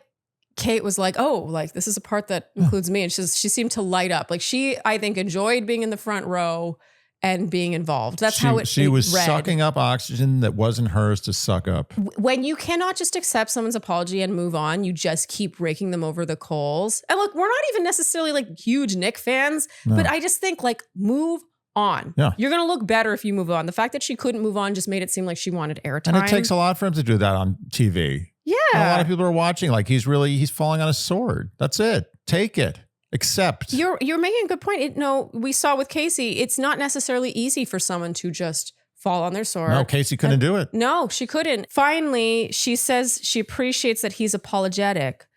Kait was like, oh, like this is a part that includes me. And she seemed to light up. Like she, I think, enjoyed being in the front row and being involved. That's how she was sucking up oxygen that wasn't hers to suck up. When you cannot just accept someone's apology and move on, you just keep raking them over the coals. And look, we're not even necessarily like huge Nick fans, but I just think like move on. Yeah. You're going to look better if you move on. The fact that she couldn't move on just made it seem like she wanted airtime. And it takes a lot for him to do that on TV. Yeah. And a lot of people are watching like he's falling on a sword. That's it. Take it. Accept. You're making a good point. We saw with Kacie, it's not necessarily easy for someone to just fall on their sword. No, Kacie couldn't do it. No, she couldn't. Finally, she says she appreciates that he's apologetic,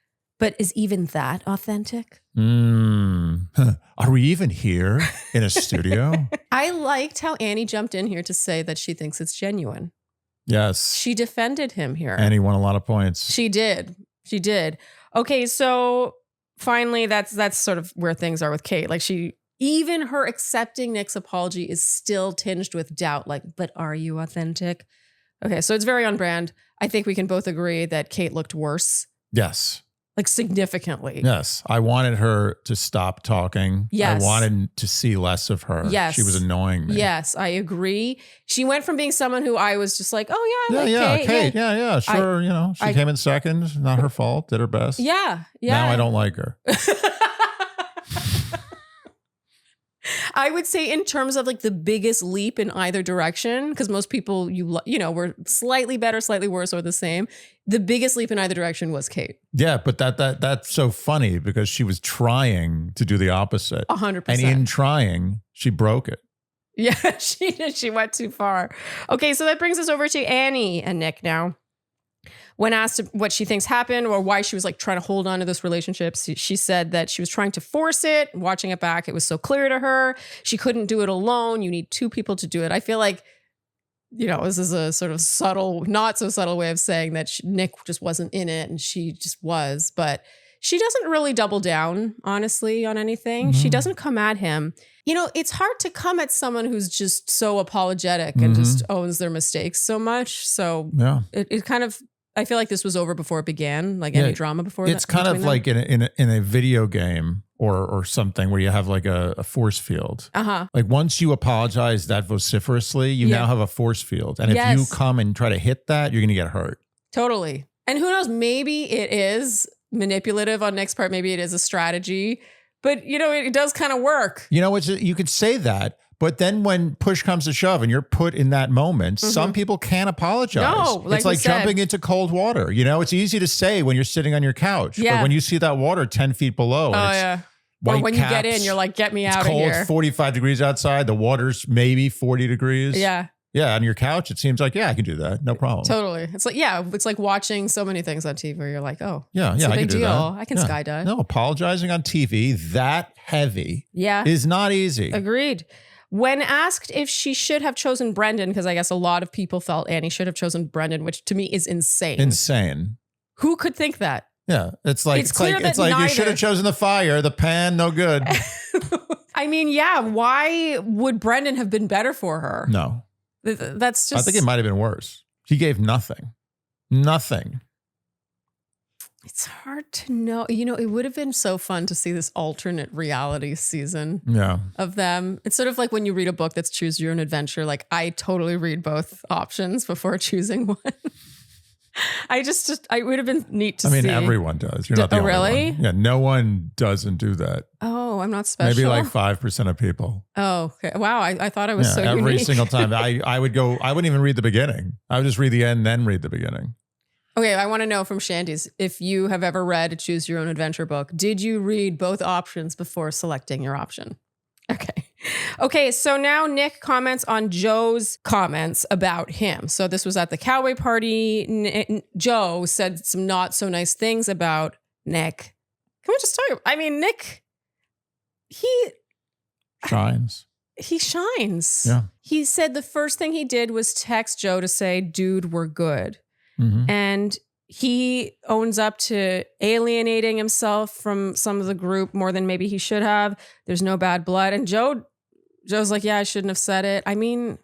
but is even that authentic? Are we even here in a studio? I liked how Annie jumped in here to say that she thinks it's genuine. Yes. She defended him here. And he won a lot of points. She did. Okay, so finally, that's sort of where things are with Kait. Like even her accepting Nick's apology is still tinged with doubt. Like, but are you authentic? Okay, so it's very on brand. I think we can both agree that Kait looked worse. Yes. Like significantly. Yes. I wanted her to stop talking. Yes. I wanted to see less of her. Yes. She was annoying me. Yes, I agree. She went from being someone who I was just like, oh yeah, Kait. Yeah. Sure. She came in second. Not her fault. Did her best. Yeah. Now I don't like her. I would say in terms of like the biggest leap in either direction, because most people, were slightly better, slightly worse, or the same. The biggest leap in either direction was Kait. Yeah, but that's so funny because she was trying to do the opposite. 100%. And in trying, she broke it. Yeah, she did. She went too far. Okay, so that brings us over to Annie and Nick now. When asked what she thinks happened or why she was like trying to hold on to this relationship, she said that she was trying to force it. Watching it back, it was so clear to her. She couldn't do it alone. You need two people to do it. I feel like, this is a sort of subtle, not so subtle way of saying that Nick just wasn't in it and she just was. But she doesn't really double down, honestly, on anything. She doesn't come at him. It's hard to come at someone who's just so apologetic and just owns their mistakes so much. So it kind of... I feel like this was over before it began, like any drama before. It's kind of like in a video game or something where you have like a force field. Like once you apologize that vociferously, you now have a force field. And if you come and try to hit that, you're going to get hurt. Totally. And who knows, maybe it is manipulative on Nick's part. Maybe it is a strategy. But, it does kind of work. You could say that. But then when push comes to shove and you're put in that moment, some people can't apologize. No, it's like jumping into cold water. It's easy to say when you're sitting on your couch. Yeah. But when you see that water 10 feet below. Or when you get in, you're like, get me out of here. It's cold, 45 degrees outside. The water's maybe 40 degrees. Yeah. Yeah, on your couch, it seems like, I can do that. No problem. Totally. It's like watching so many things on TV where you're like, oh, it's a big deal. I can skydive. No, apologizing on TV that heavy is not easy. Agreed. When asked if she should have chosen Brendan, because I guess a lot of people felt Annie should have chosen Brendan, which to me is insane. Insane. Who could think that? Yeah, it's like you should have chosen the fire, the pan, no good. I mean, yeah. Why would Brendan have been better for her? No, that's just. I think it might have been worse. He gave nothing. Nothing. It's hard to know. You know, it would have been so fun to see this alternate reality season of them. It's sort of like when you read a book that's choose your own adventure. Like I totally read both options before choosing one. I would have been neat to see. I mean, everyone does. You're not the only really? one. Yeah, no one doesn't do that. Oh, I'm not special. Maybe like 5% of people. Oh, okay. Wow. I thought I was so every unique. single time. I wouldn't even read the beginning. I would just read the end, then read the beginning. Okay, I want to know from Shandy's, if you have ever read a choose your own adventure book, did you read both options before selecting your option? Okay, so now Nick comments on Joe's comments about him. So this was at the cowboy party. Joe said some not so nice things about Nick. Can we just talk? I mean, Nick, he shines. He shines. Yeah. He said the first thing he did was text Joe to say, dude, we're good. Mm-hmm. And he owns up to alienating himself from some of the group more than maybe he should have. There's no bad blood. And Joe's like, yeah, I shouldn't have said it. I mean,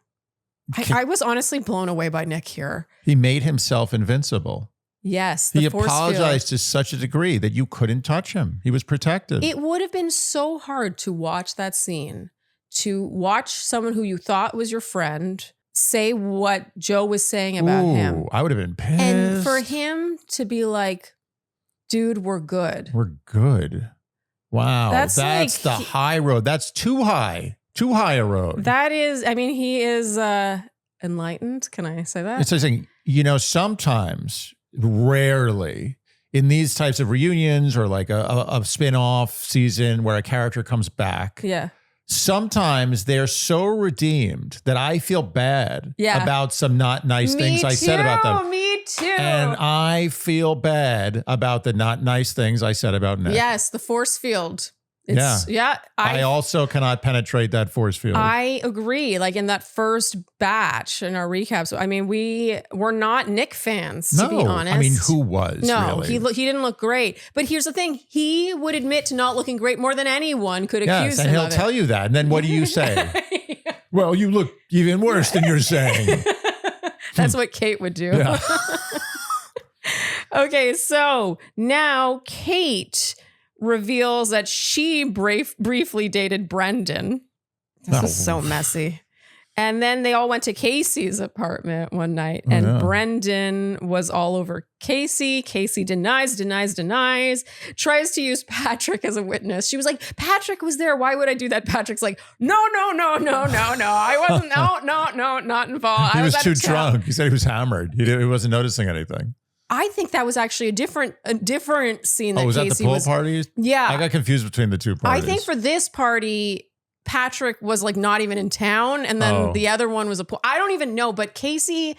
I was honestly blown away by Nick here. He made himself invincible. Yes. He apologized to such a degree that you couldn't touch him. He was protected. It would have been so hard to watch that scene, to watch someone who you thought was your friend say what Joe was saying about him. I would have been pissed. And for him to be like, dude, we're good. We're good. Wow. That's the high road. That's too high. Too high a road. That is, I mean, he is enlightened. Can I say that? It's like, sometimes, rarely, in these types of reunions or like a spin-off season where a character comes back. Yeah. Sometimes they're so redeemed that I feel bad about some not nice things I said about them. Me too. And I feel bad about the not nice things I said about Nick. Yes, the force field. I also cannot penetrate that force field. I agree. Like in that first batch in our recaps, I mean, we're not Nick fans, to be honest. I mean, who was? No, really? he didn't look great. But here's the thing. He would admit to not looking great more than anyone could accuse him of it. And he'll tell you that. And then what do you say? Well, you look even worse than you're saying. That's what Kait would do. Yeah. Okay, so now Kait reveals that she briefly dated Brendan. This was so messy. And then they all went to Kacie's apartment one night, and Brendan was all over Kacie. Kacie denies, tries to use Patrick as a witness. She was like, Patrick was there. Why would I do that? Patrick's like, no. I wasn't, no, not involved. He was too drunk. He said he was hammered. He wasn't noticing anything. I think that was actually a different scene. Was that the pool party? Yeah. I got confused between the two parties. I think for this party, Patrick was like not even in town, and then the other one was a pool. I don't even know, but Kacie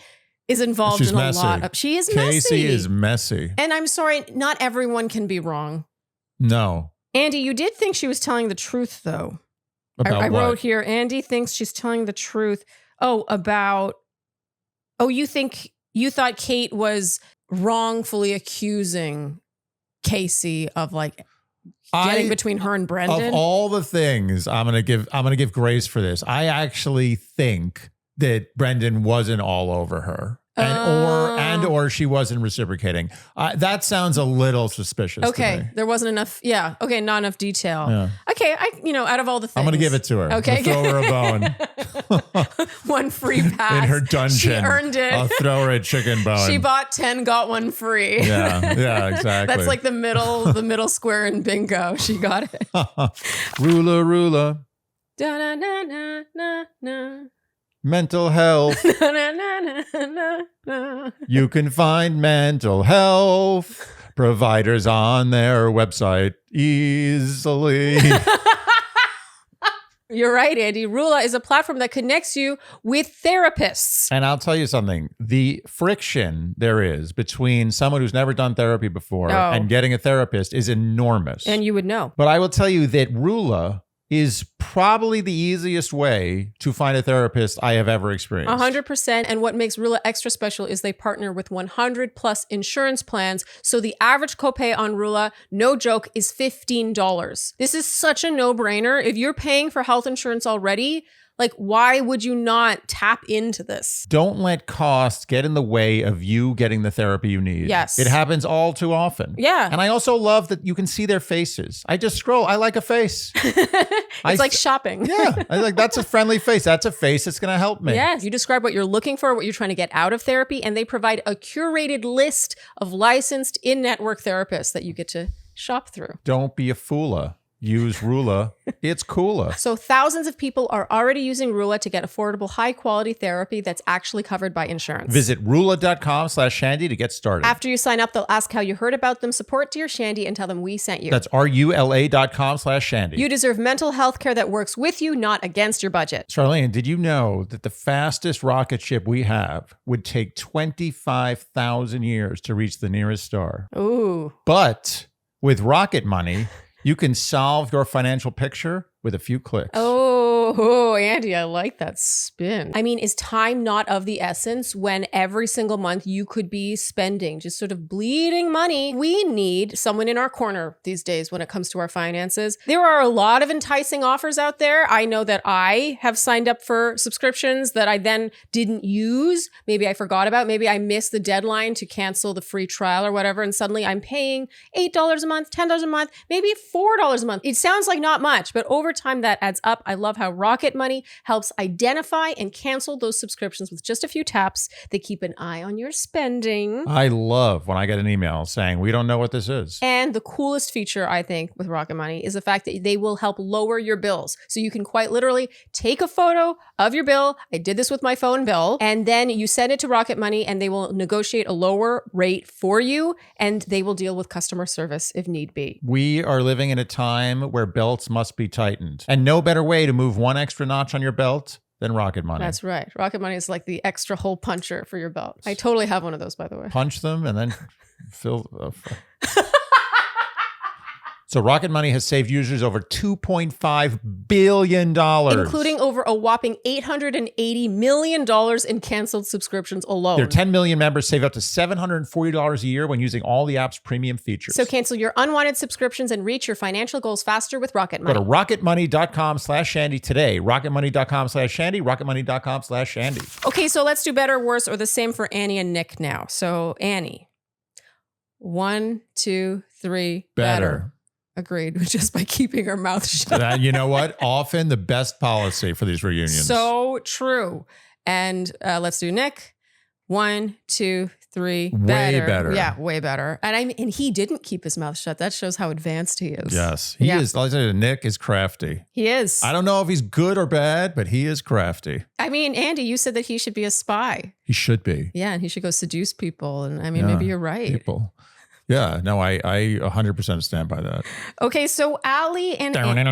is involved in a lot of. She is messy. Kacie is messy. And I'm sorry, not everyone can be wrong. No. Andy, you did think she was telling the truth, though. I wrote here, Andy thinks she's telling the truth. You thought Kait was wrongfully accusing Kacie of like getting between her and Brendan. Of all the things I'm gonna give grace for this. I actually think that Brendan wasn't all over her. Or she wasn't reciprocating. That sounds a little suspicious. Okay, to me. there wasn't enough. Yeah. Okay, not enough detail. Yeah. Okay, out of all the things, I'm gonna give it to her. Okay, I'll throw her a bone. One free pass in her dungeon. She earned it. I'll throw her a chicken bone. She bought 10, got one free. Yeah, exactly. That's like the middle square in bingo. She got it. Rula. Da na na na na na. Mental health. You can find mental health providers on their website easily. You're right, Andy. Rula is a platform that connects you with therapists. And I'll tell you something. The friction there is between someone who's never done therapy before and getting a therapist is enormous. And you would know. But I will tell you that Rula is probably the easiest way to find a therapist I have ever experienced. 100%. And what makes Rula extra special is they partner with 100 plus insurance plans. So the average copay on Rula, no joke, is $15. This is such a no-brainer. If you're paying for health insurance already, like, why would you not tap into this? Don't let costs get in the way of you getting the therapy you need. Yes. It happens all too often. Yeah. And I also love that you can see their faces. I just scroll. I like a face. It's like shopping. Yeah. I like, that's a friendly face. That's a face that's going to help me. Yes. You describe what you're looking for, what you're trying to get out of therapy, and they provide a curated list of licensed in-network therapists that you get to shop through. Don't be a foola. Use Rula. It's cooler. So thousands of people are already using Rula to get affordable, high-quality therapy that's actually covered by insurance. Visit Rula.com/Shandy to get started. After you sign up, they'll ask how you heard about them, support Dear Shandy, and tell them we sent you. That's RULA.com/Shandy. You deserve mental health care that works with you, not against your budget. Sharleen, did you know that the fastest rocket ship we have would take 25,000 years to reach the nearest star? Ooh. But with Rocket Money, you can solve your financial picture with a few clicks. Oh, Andy, I like that spin. I mean, is time not of the essence when every single month you could be spending, just sort of bleeding money? We need someone in our corner these days when it comes to our finances. There are a lot of enticing offers out there. I know that I have signed up for subscriptions that I then didn't use. Maybe I forgot about. Maybe I missed the deadline to cancel the free trial or whatever. And suddenly I'm paying $8 a month, $10 a month, maybe $4 a month. It sounds like not much, but over time that adds up. I love how Rocket Money helps identify and cancel those subscriptions with just a few taps. They keep an eye on your spending. I love when I get an email saying, we don't know what this is. And the coolest feature, I think, with Rocket Money is the fact that they will help lower your bills. So you can quite literally take a photo of your bill. I did this with my phone bill. And then you send it to Rocket Money and they will negotiate a lower rate for you. And they will deal with customer service if need be. We are living in a time where belts must be tightened. And no better way to move one extra notch on your belt than Rocket Money. That's right. Rocket Money is like the extra hole puncher for your belt. I totally have one of those, by the way. Punch them and then fill. So Rocket Money has saved users over $2.5 billion. Including over a whopping $880 million in canceled subscriptions alone. Their 10 million members save up to $740 a year when using all the app's premium features. So cancel your unwanted subscriptions and reach your financial goals faster with Rocket Money. Go to rocketmoney.com/Shandy today. Rocketmoney.com/Shandy. Rocketmoney.com/Shandy. Okay, so let's do better, worse, or the same for Annie and Nick now. So Annie, 1, 2, 3, better. Agreed, just by keeping her mouth shut. You know what? Often the best policy for these reunions. So true. And let's do Nick. 1, 2, 3, better. Way better. Yeah, way better. And he didn't keep his mouth shut. That shows how advanced he is. Yes, he is. Like I said, Nick is crafty. He is. I don't know if he's good or bad, but he is crafty. I mean, Andy, you said that he should be a spy. He should be. Yeah, and he should go seduce people. And I mean, maybe you're right. People. Yeah, no, I 100% stand by that. Okay, so Ali and I mean,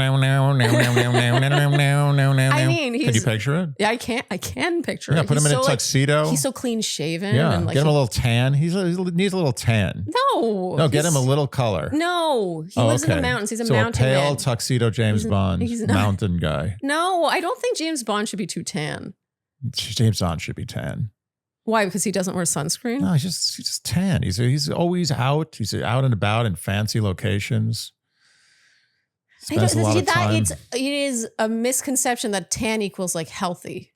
can you picture it? Yeah, I can picture it. Yeah, put him in a tuxedo. He's so clean shaven. Yeah, and get him a little tan. He needs a little tan. No, get him a little color. No, he lives in the mountains. He's a mountain man. A pale tuxedo James Bond mountain guy. No, I don't think James Bond should be too tan. James Bond should be tan. Why? Because he doesn't wear sunscreen? No, he's just tan. He's always out. He's out and about in fancy locations. Spends a lot of time. It is a misconception that tan equals like healthy.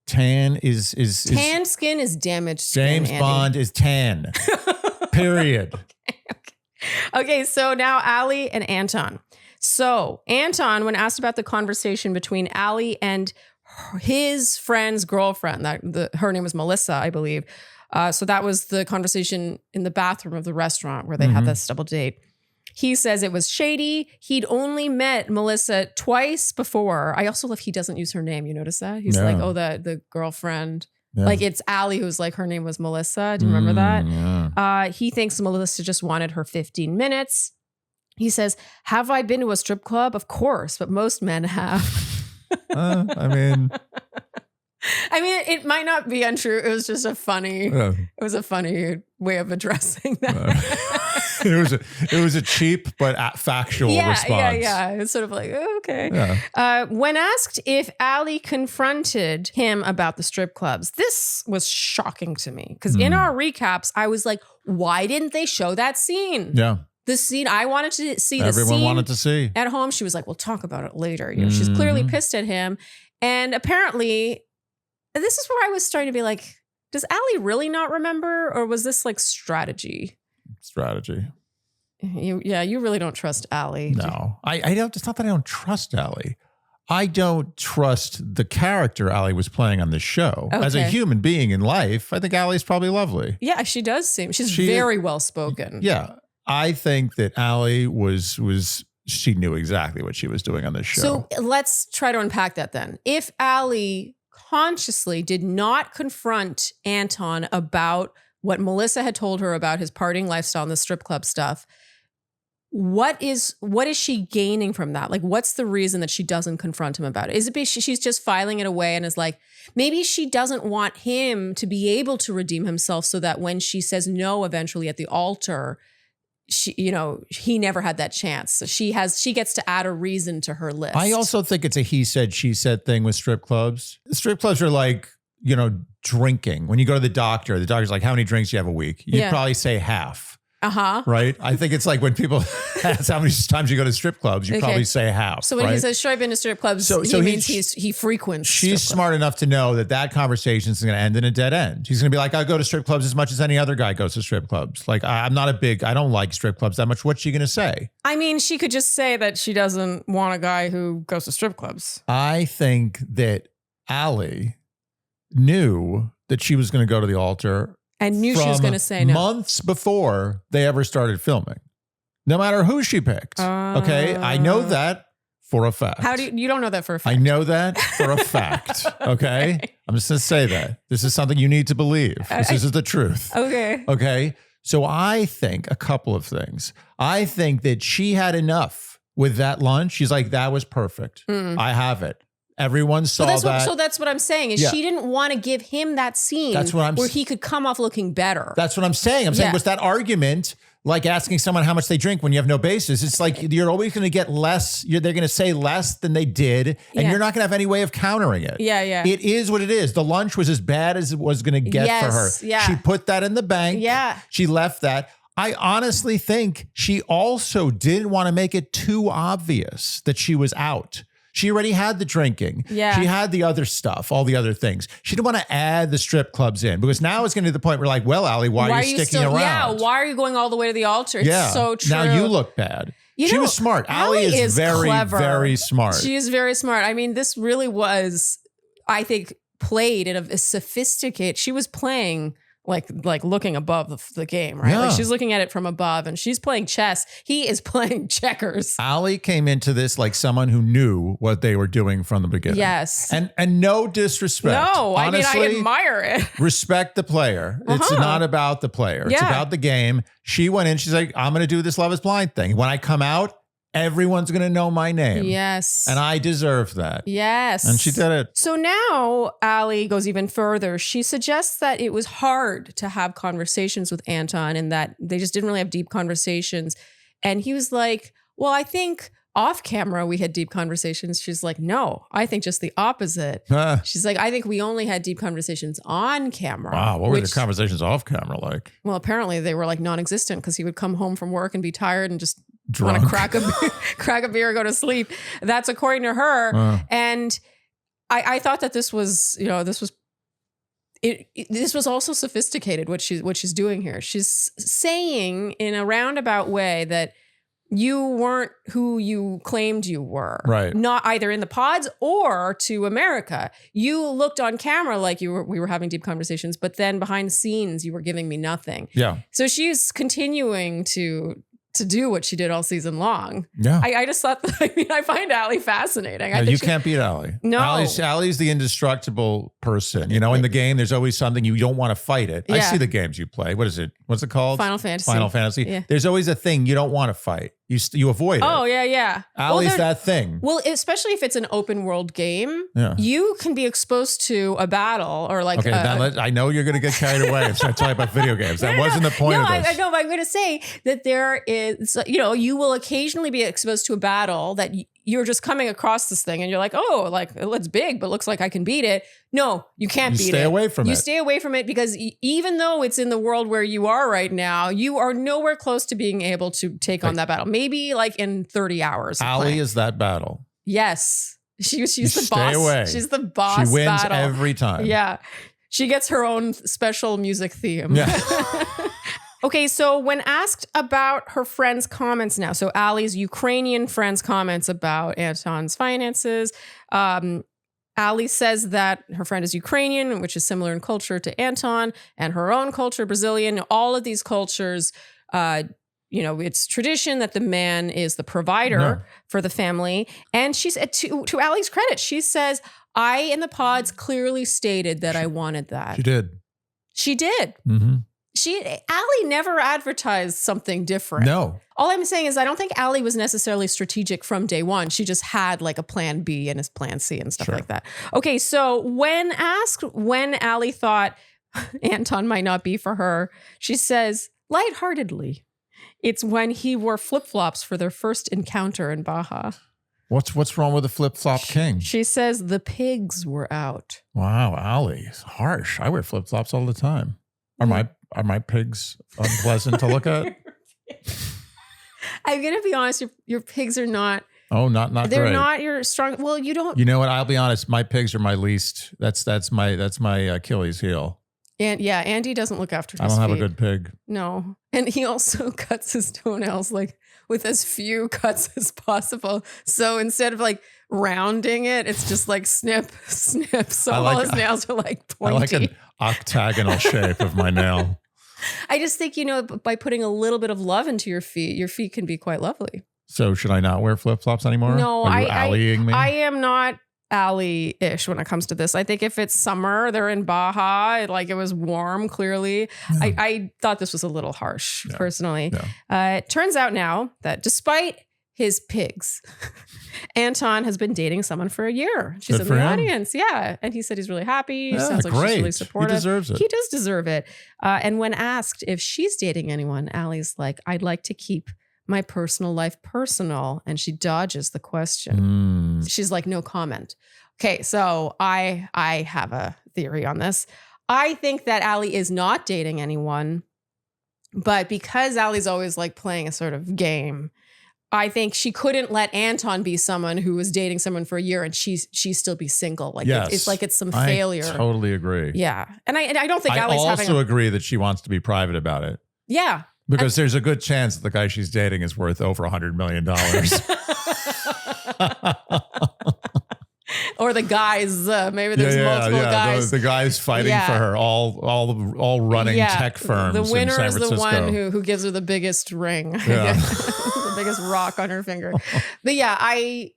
Tan is tan skin is damaged skin. James Bond is tan. Period. Okay, so now Ali and Anton. So Anton, when asked about the conversation between Ali and his friend's girlfriend, her name was Melissa, I believe. So that was the conversation in the bathroom of the restaurant where they had this double date. He says it was shady. He'd only met Melissa twice before. I also love he doesn't use her name. You notice that? He's like, oh, the girlfriend. Yeah. Like it's Ali who's like, her name was Melissa. Do you remember that? Yeah. He thinks Melissa just wanted her 15 minutes. He says, have I been to a strip club? Of course, but most men have. I mean, it might not be untrue. It was just a funny, it was a funny way of addressing that. it was a cheap but factual response. Yeah. It's sort of like, oh, okay. Yeah. When asked if Ali confronted him about the strip clubs, this was shocking to me because in our recaps, I was like, why didn't they show that scene? Yeah. The scene I wanted to see. Everyone wanted to see. At home, she was like, we'll talk about it later. You know, she's clearly pissed at him. And apparently, this is where I was starting to be like, does Ali really not remember? Or was this like strategy? Strategy. You really don't trust Ali. No, I don't. It's not that I don't trust Ali. I don't trust the character Ali was playing on this show. Okay. As a human being in life, I think Ali's probably lovely. Yeah, she does seem. She's very well spoken. Yeah. I think that Ali she knew exactly what she was doing on this show. So let's try to unpack that then. If Ali consciously did not confront Anton about what Melissa had told her about his partying lifestyle and the strip club stuff, what is she gaining from that? Like, what's the reason that she doesn't confront him about it? Is it because she's just filing it away and is like, maybe she doesn't want him to be able to redeem himself so that when she says no eventually at the altar, he never had that chance. So she gets to add a reason to her list. I also think it's a he said, she said thing with strip clubs. Strip clubs are like, drinking. When you go to the doctor's like, how many drinks do you have a week? You'd probably say half. Right? I think it's like when people ask how many times you go to strip clubs, you probably say half. So when he says, sure, I've been to strip clubs, he means he frequents She's smart enough to know that conversation is going to end in a dead end. He's going to be like, I go to strip clubs as much as any other guy goes to strip clubs. Like, I don't like strip clubs that much. What's she going to say? I mean, she could just say that she doesn't want a guy who goes to strip clubs. I think that Ali knew that she was going to go to the altar. And knew she was going to say no. Months before they ever started filming. No matter who she picked. Okay? I know that for a fact. How do you don't know that for a fact? I know that for a fact. Okay? I'm just going to say that. This is something you need to believe. This is the truth. Okay. Okay? So I think a couple of things. I think that she had enough with that lunch. She's like, that was perfect. I have it. Everyone saw that. So that's what I'm saying is she didn't want to give him that scene where he could come off looking better. That's what I'm saying. I'm saying was that argument like asking someone how much they drink when you have no basis. It's like you're always going to get less. They're going to say less than they did, and you're not going to have any way of countering it. Yeah. It is what it is. The lunch was as bad as it was going to get for her. Yeah. She put that in the bank. Yeah. She left that. I honestly think she also didn't want to make it too obvious that she was out. She already had the drinking. Yeah. She had the other stuff, all the other things. She didn't want to add the strip clubs in because now it's getting to the point where like, well, Ali, why are you sticking around? Yeah, why are you going all the way to the altar? It's so true. Now you look bad. She was smart. Ali is very, clever. very smart. She is very smart. I mean, this really was, I think, played in a sophisticated, she was playing like looking above the game, right? Like she's looking at it from above and she's playing chess. He is playing checkers. Ali came into this like someone who knew what they were doing from the beginning. Yes. And no disrespect. No, honestly, I admire it. Respect the player. It's not about the player. It's about the game. She went in, she's like, I'm going to do this Love is Blind thing. When I come out, everyone's going to know my name. Yes. And I deserve that. Yes. And she did it. So now Ali goes even further. She suggests that it was hard to have conversations with Anton and that they just didn't really have deep conversations. And he was like, well, I think off camera we had deep conversations. She's like, no, I think just the opposite. She's like, I think we only had deep conversations on camera. Wow. What were the conversations off camera like? Well, apparently they were like non-existent because he would come home from work and be tired and just want to crack a beer, go to sleep. That's according to her. And I thought that this was, this was also sophisticated what she's doing here. She's saying in a roundabout way that you weren't who you claimed you were. Right. Not either in the pods or to America. You looked on camera like we were having deep conversations, but then behind the scenes you were giving me nothing. Yeah. So she's continuing to do what she did all season long. Yeah. I just thought, I find Ali fascinating. You can't beat Ali. No. Ali's the indestructible person. You know, in the game, there's always something you don't want to fight it. I Yeah. see the games you play. What is it? What's it called? Final Fantasy. Final Fantasy. Yeah. There's always a thing you don't want to fight. You avoid it. Oh, yeah. Allie's that thing. Well, especially if it's an open world game, Yeah. you can be exposed to a battle or like. Okay, I know you're going to get carried away if I talk about video games. That wasn't the point of this. I know, but I'm going to say that there is, you know, you will occasionally be exposed to a battle that you're just coming across this thing and you're like, oh, like it's big, but looks like I can beat it. No, you can't beat it. Stay away from it. You stay away from it because even though it's in the world where you are right now, you are nowhere close to being able to take on that battle. Maybe like in 30 hours. Allie is that battle. Yes. She's the stay boss. away. She's the boss. She wins battle. every time. Yeah. She gets her own special music theme. Yeah. Okay, so when asked about her friend's comments now, so Allie's Ukrainian friend's comments about Anton's finances, Allie says that her friend is Ukrainian, which is similar in culture to Anton, and her own culture, Brazilian. All of these cultures, you know, it's tradition that the man is the provider for the family. And she's to Allie's credit, she says, I in the pods clearly stated that I wanted that. She did. She did. Mm-hmm. Allie never advertised something different. No. All I'm saying is I don't think Allie was necessarily strategic from day one. She just had like a plan B and his plan C and stuff like that. Okay, so when asked when Allie thought Anton might not be for her, she says lightheartedly, it's when he wore flip-flops for their first encounter in Baja. What's wrong with the flip-flop king? She says the pigs were out. Wow, Allie, it's harsh. I wear flip-flops all the time. Are my pigs unpleasant to look at? I'm gonna be honest. Your pigs are not. Oh, not They're great. not your strong. Well, you don't. You know what? I'll be honest. My pigs are my least. That's my Achilles heel. And yeah, Andy doesn't look after his I don't have a feet. good pig. No, and he also cuts his toenails like with as few cuts as possible. So instead of like rounding it, it's just like snip, snip. So all his nails are like pointy. I like an octagonal shape of my nail. I just think, you know, by putting a little bit of love into your feet can be quite lovely. So should I not wear flip-flops anymore? No, Are you alleying me? I am not alley-ish when it comes to this. I think if it's summer, they're in Baja, like it was warm, clearly. Yeah. I thought this was a little harsh, personally. Yeah. It turns out now that despite his pigs, Anton has been dating someone for a year. She's in the audience. Yeah. And he said he's really happy. Yeah, sounds like she's really supportive. He deserves it. He does deserve it. And when asked if she's dating anyone, Allie's like, I'd like to keep my personal life personal. And she dodges the question. She's like, no comment. Okay. So I have a theory on this. I think that Allie is not dating anyone, but because Allie's always like playing a sort of game, I think she couldn't let Anton be someone who was dating someone for a year and she still be single. Like it's like it's some failure. I totally agree. Yeah. And I don't think Allie's having I also agree that she wants to be private about it. Yeah. Because there's a good chance that the guy she's dating is worth over $100 million. Or the guys, maybe there's multiple guys. The guys fighting for her, all running tech firms. The winner in San is Francisco. the one who gives her the biggest ring, the biggest rock on her finger. But yeah,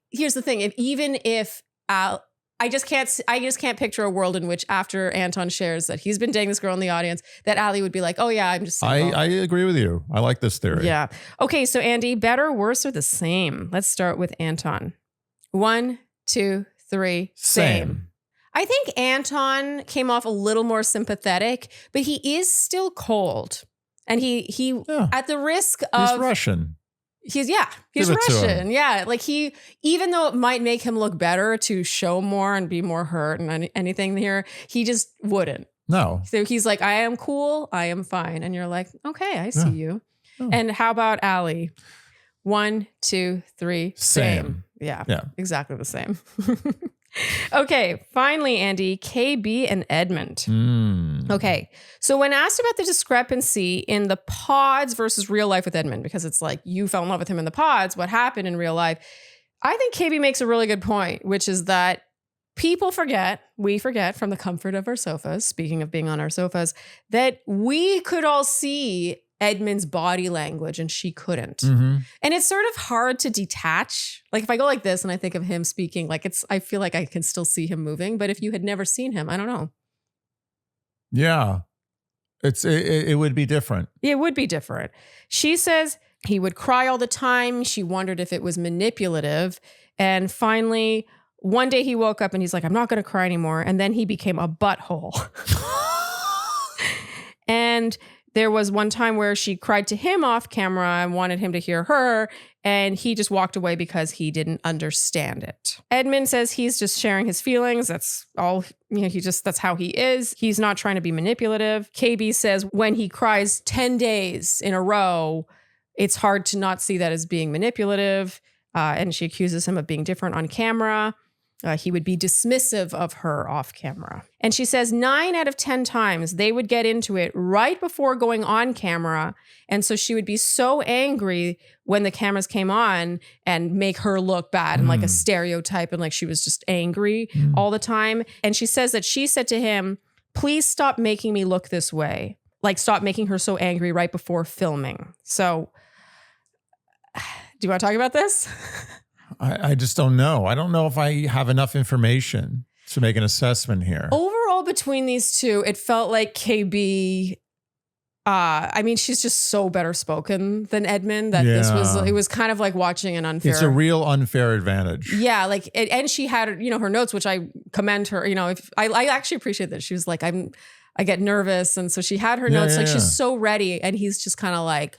here's the thing: if I just can't picture a world in which after Anton shares that he's been dating this girl in the audience, that Allie would be like, oh yeah, I'm just single. I agree with you. I like this theory. Yeah. Okay, so Andy, better, worse, or the same? Let's start with Anton. 1, 2, 3, same. I think Anton came off a little more sympathetic, but he is still cold. And he at the risk of... He's Russian. He's Russian. Yeah. Like even though it might make him look better to show more and be more hurt and anything here, he just wouldn't. No. So he's like, I am cool. I am fine. And you're like, okay, I see you. Oh. And how about Allie? 1, 2, 3, same. Yeah. Exactly the same. Okay, finally, Andy, KB and Edmond. Okay, so when asked about the discrepancy in the pods versus real life with Edmond, because it's like you fell in love with him in the pods, what happened in real life? I think KB makes a really good point, which is that we forget from the comfort of our sofas, speaking of being on our sofas, that we could all see Edmond's body language and she couldn't. Mm-hmm. And it's sort of hard to detach. Like if I go like this and I think of him speaking, like I feel like I can still see him moving. But if you had never seen him, I don't know. Yeah. It would be different. It would be different. She says he would cry all the time. She wondered if it was manipulative. And finally, one day he woke up and he's like, I'm not going to cry anymore. And then he became a butthole. And there was one time where she cried to him off camera and wanted him to hear her. And he just walked away because he didn't understand it. Edmond says he's just sharing his feelings. That's all, that's how he is. He's not trying to be manipulative. KB says when he cries 10 days in a row, it's hard to not see that as being manipulative. And she accuses him of being different on camera. He would be dismissive of her off camera. And she says 9 out of 10 times they would get into it right before going on camera. And so she would be so angry when the cameras came on and make her look bad and like a stereotype and like she was just angry all the time. And she says that she said to him, please stop making me look this way. Like stop making her so angry right before filming. So do you want to talk about this? I just don't know. I don't know if I have enough information to make an assessment here. Overall, between these two, it felt like KB, she's just so better spoken than Edmond that it was kind of like watching an unfair. It's a real unfair advantage. Yeah. And she had, her notes, which I commend her, if I actually appreciate that. She was like, I get nervous. And so she had her notes, she's so ready. And he's just kind of like,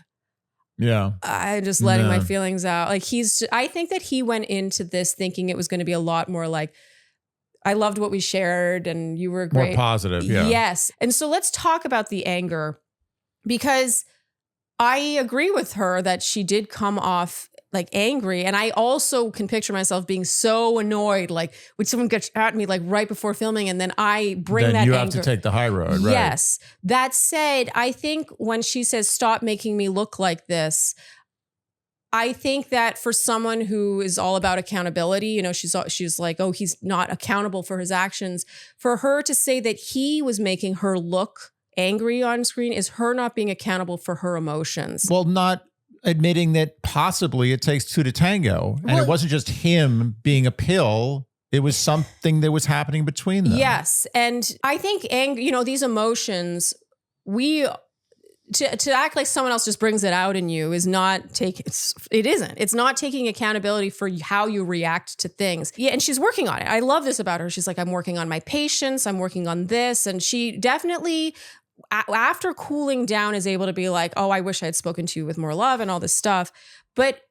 I'm just letting my feelings out. Like I think that he went into this thinking it was going to be a lot more like, I loved what we shared and you were great. More positive. Yeah. Yes. And so let's talk about the anger because I agree with her that she did come off like angry. And I also can picture myself being so annoyed, like when someone gets at me like right before filming and then I bring that anger. You have to take the high road, right? Yes. That said, I think when she says, stop making me look like this, I think that for someone who is all about accountability, she's like, oh, he's not accountable for his actions. For her to say that he was making her look angry on screen is her not being accountable for her emotions. Well, not admitting that possibly it takes two to tango. And it wasn't just him being a pill. It was something that was happening between them. Yes. And I think anger, these emotions, to act like someone else just brings it out in you is not it's not taking accountability for how you react to things. Yeah. And she's working on it. I love this about her. She's like, I'm working on my patience. I'm working on this. And she definitely, after cooling down, is able to be like, oh, I wish I had spoken to you with more love and all this stuff. But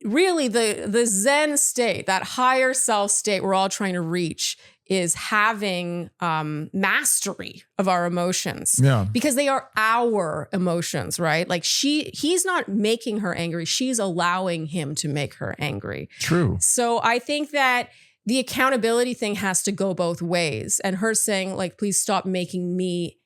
really the Zen state, that higher self state we're all trying to reach is having mastery of our emotions. Yeah. Because they are our emotions, right? Like he's not making her angry. She's allowing him to make her angry. True. So I think that the accountability thing has to go both ways. And her saying like, please stop making me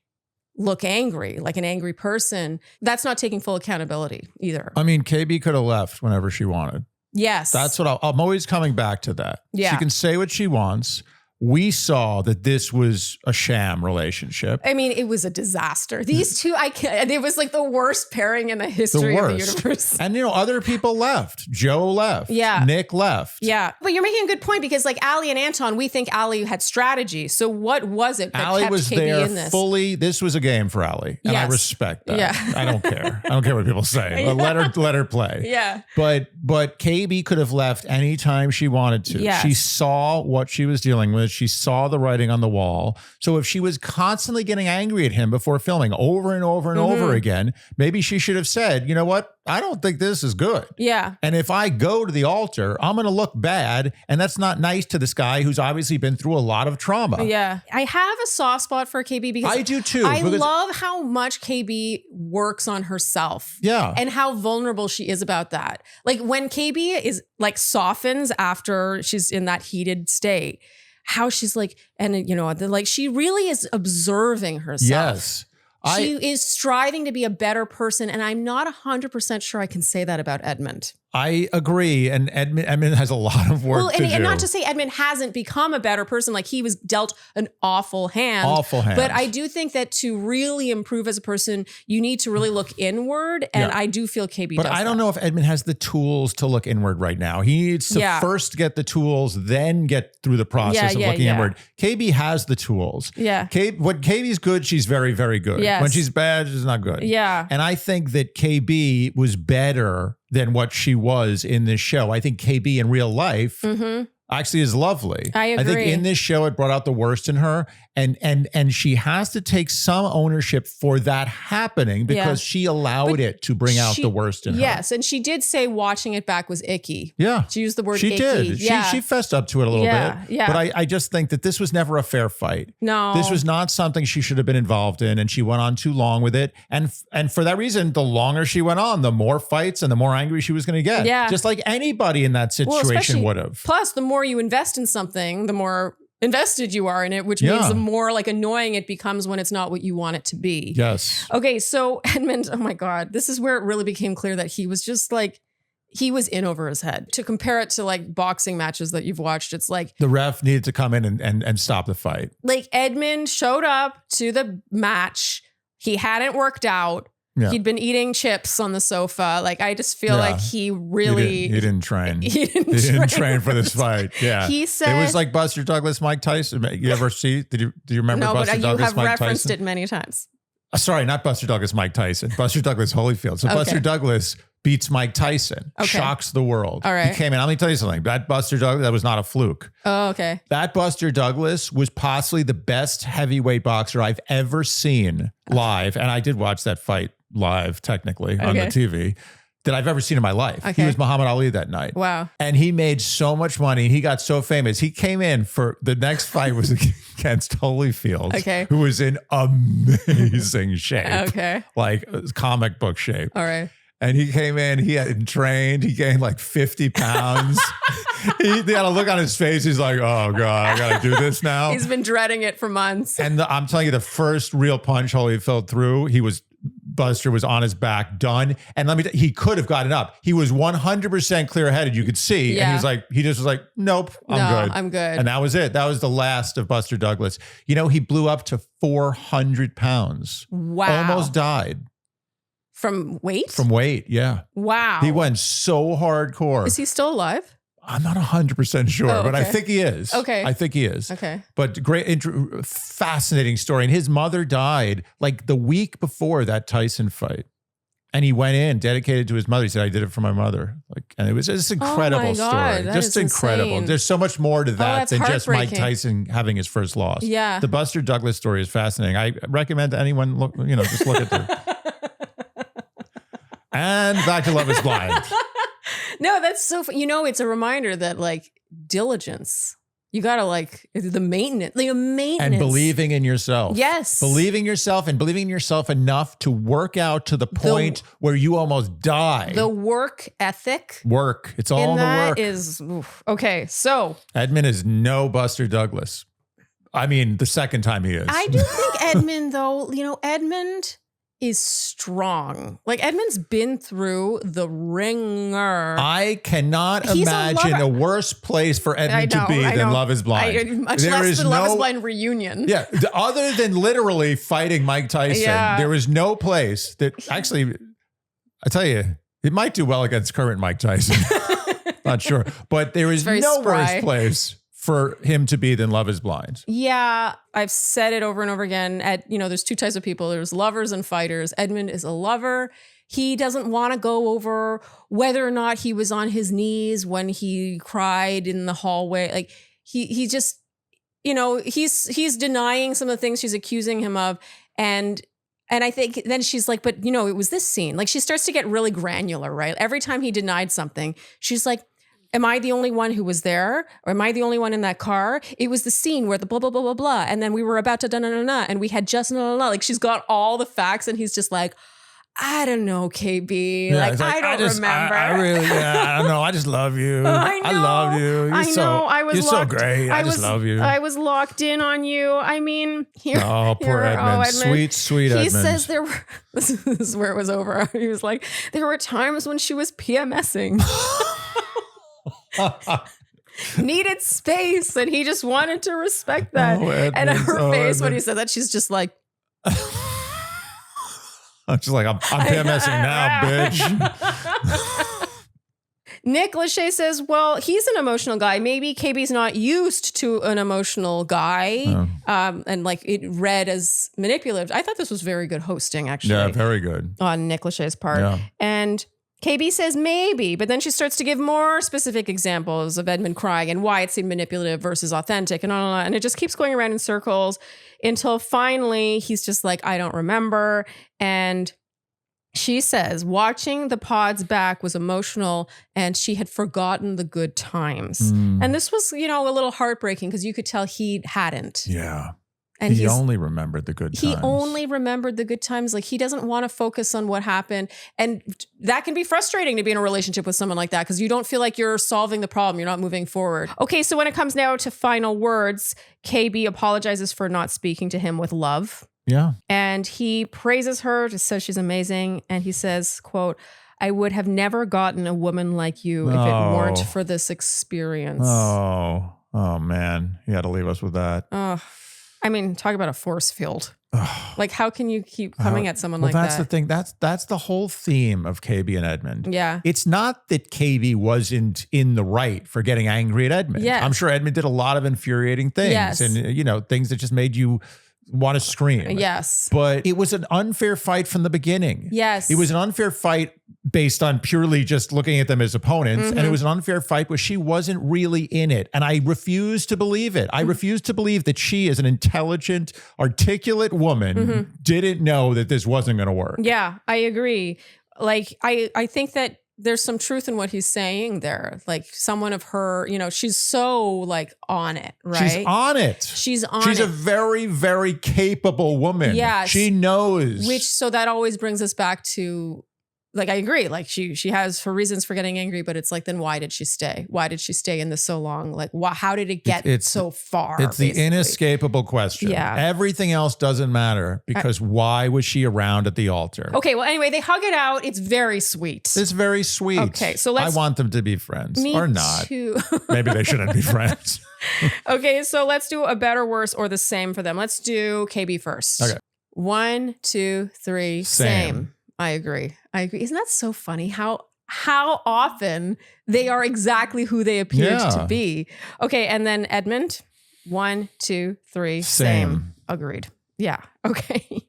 look angry, like an angry person. That's not taking full accountability either. I mean, KB could have left whenever she wanted. Yes. That's what I'm always coming back to that. Yeah. She can say what she wants. We saw that this was a sham relationship. I mean, it was a disaster. These two, it was like the worst pairing in the history of the universe. And, other people left. Joe left. Yeah. Nick left. Yeah. But you're making a good point because like Ali and Anton, we think Ali had strategy. So what was it that Ali kept was KB there in this? Fully. This was a game for Ali. And I respect that. Yeah. I don't care. I don't care what people say. But let her play. Yeah. But KB could have left anytime she wanted to. Yes. She saw what she was dealing with. She saw the writing on the wall. So if she was constantly getting angry at him before filming over and over and over again, maybe she should have said, you know what? I don't think this is good. Yeah. And if I go to the altar, I'm going to look bad. And that's not nice to this guy who's obviously been through a lot of trauma. Yeah. I have a soft spot for KB because I do too. I love how much KB works on herself. Yeah. And how vulnerable she is about that. Like when KB is like softens after she's in that heated state, how she's like, and like she really is observing herself. Yes. She is striving to be a better person. And I'm not 100% sure I can say that about Edmond. I agree. And Edmond has a lot of work to do. And not to say Edmond hasn't become a better person. Like he was dealt an awful hand. Awful hand. But I do think that to really improve as a person, you need to really look inward. And I do feel KB But does I don't know if Edmond has the tools to look inward right now. He needs to first get the tools, then get through the process of looking inward. KB has the tools. Yeah. When KB's good, she's very, very good. Yes. When she's bad, she's not good. Yeah. And I think that KB was better than what she was in this show. I think KB in real life actually is lovely. I agree. I think in this show, it brought out the worst in her. And she has to take some ownership for that happening because she allowed it to bring out the worst in her. Yes. And she did say watching it back was icky. Yeah. She used the word icky. She did. Yeah. She fessed up to it a little bit. Yeah. But I just think that this was never a fair fight. No. This was not something she should have been involved in, and she went on too long with it. And for that reason, the longer she went on, the more fights and the more angry she was going to get. Yeah. Just like anybody in that situation would have. Plus, the more you invest in something, the more invested you are in it, which means the more like annoying it becomes when it's not what you want it to be. Yes. Okay, so Edmond, oh my God, this is where it really became clear that he was just like, he was in over his head. To compare it to like boxing matches that you've watched, it's like the ref needed to come in and stop the fight. Like Edmond showed up to the match. He hadn't worked out. Yeah. He'd been eating chips on the sofa. Like, I just feel like he really... He didn't train. He didn't train for this fight. Yeah. He said... It was like Buster Douglas, Mike Tyson. You ever see... Do you remember Buster Douglas, Mike Tyson? No, but you have referenced it many times. Sorry, not Buster Douglas, Mike Tyson. Buster Douglas Holyfield. So Buster Douglas beats Mike Tyson. Shocks the world. All right. He came in. Let me tell you something. That Buster Douglas, that was not a fluke. Oh, okay. That Buster Douglas was possibly the best heavyweight boxer I've ever seen live. And I did watch that fight live, technically, on the TV, that I've ever seen in my life. He was Muhammad Ali that night. Wow. And he made so much money. He got so famous. He came in for the next fight was against Holyfield, who was in amazing shape. Like comic book shape. All right. And he came in, he hadn't trained, he gained like 50 pounds. He had a look on his face. He's like, oh God, I got to do this now. He's been dreading it for months. And I'm telling you, the first real punch Holyfield threw, Buster was on his back, done. And he could have gotten up. He was 100% clear-headed. You could see. Yeah. And he just was like, nope, I'm good. And that was it. That was the last of Buster Douglas. You know, he blew up to 400 pounds. Wow. Almost died. From weight? From weight, yeah. Wow. He went so hardcore. Is he still alive? I'm not 100% sure, but I think he is. Okay. I think he is. Okay. But fascinating story. And his mother died like the week before that Tyson fight. And he went in dedicated to his mother. He said, I did it for my mother. And it was just an incredible story. Just incredible. Insane. There's so much more to that than just Mike Tyson having his first loss. Yeah. The Buster Douglas story is fascinating. I recommend anyone just look at the. And back to Love is Blind. No, that's so fun. It's a reminder that like diligence, you got to the maintenance. And believing in yourself. Yes. Believing yourself and believing in yourself enough to work out to the point where you almost die. The work ethic. Work. It's all in the work. Okay, so. Edmond is no Buster Douglas. I mean, the second time he is. I do think Edmond, though, Edmond is strong. Like Edmond's been through the ringer. I cannot imagine a worse place for Edmond to be than Love is Blind. Much less than Love is Blind reunion. Yeah. Other than literally fighting Mike Tyson, there is no place that actually, I tell you, it might do well against current Mike Tyson. Not sure. But there is no worse place for him to be than Love is Blind. Yeah, I've said it over and over again. There's two types of people. There's lovers and fighters. Edmond is a lover. He doesn't want to go over whether or not he was on his knees when he cried in the hallway. Like he just, he's denying some of the things she's accusing him of. And I think then she's like, but it was this scene. Like she starts to get really granular, right? Every time he denied something, she's like, am I the only one who was there? Or am I the only one in that car? It was the scene where the blah, blah, blah, blah, blah. And then we were about to da-na-na-na. And we had just na-na-na. Like she's got all the facts and he's just like, I don't know, KB. Yeah, like, it's I don't remember. I really, I don't know. I just love you. I know. I love you. You're so great. I just love you. I was locked in on you. I mean, poor Edmond. Sweet Edmond. He says there were, this is where it was over. He was like, there were times when she was PMSing. Needed space, and he just wanted to respect that. And her face when he said that, she's just like, I'm just like, I'm PMSing now, bitch. Nick Lachey says, well, he's an emotional guy. Maybe KB's not used to an emotional guy. And like it read as manipulative. I thought this was very good hosting, actually. Yeah, very good. On Nick Lachey's part. Yeah. And KB says maybe, but then she starts to give more specific examples of Edmond crying and why it seemed manipulative versus authentic and on. And it just keeps going around in circles until finally he's just like, I don't remember. And she says watching the pods back was emotional and she had forgotten the good times. And this was, a little heartbreaking because you could tell he hadn't. Yeah. And he only remembered the good times. He only remembered the good times. Like he doesn't want to focus on what happened. And that can be frustrating to be in a relationship with someone like that because you don't feel like you're solving the problem. You're not moving forward. Okay, so when it comes now to final words, KB apologizes for not speaking to him with love. Yeah. And he praises her, just says she's amazing. And he says, quote, I would have never gotten a woman like you if it weren't for this experience. Oh, man. You had to leave us with that. I mean, talk about a force field. Like, how can you keep coming at someone like that? That's the thing. That's the whole theme of KB and Edmond. Yeah. It's not that KB wasn't in the right for getting angry at Edmond. Yes. I'm sure Edmond did a lot of infuriating things. Yes. And, things that just made you want to scream. Yes. But it was an unfair fight from the beginning. Yes. It was an unfair fight based on purely just looking at them as opponents. And it was an unfair fight where she wasn't really in it. And I refuse to believe it. I refuse to believe that she, as an intelligent, articulate woman, didn't know that this wasn't going to work. Yeah, I agree. Like, I think that there's some truth in what he's saying there. Like someone of her, she's so like on it, right? She's on it. She's a very, very capable woman. Yeah. She knows. So that always brings us back to, like, I agree. Like she has her reasons for getting angry, but it's like, then why did she stay? Why did she stay in this so long? Like, how did it get so far? It's basically the inescapable question. Yeah. Everything else doesn't matter because why was she around at the altar? Okay. Well, anyway, they hug it out. It's very sweet. It's very sweet. Okay. So I want them to be friends. Me or not. Too. Maybe they shouldn't be friends. Okay. So let's do a better, worse, or the same for them. Let's do KB first. Okay. 1, 2, 3. Same. I agree. Isn't that so funny? How often they are exactly who they appeared to be. Okay, and then Edmond, 1, 2, 3. Same. Agreed. Yeah. Okay.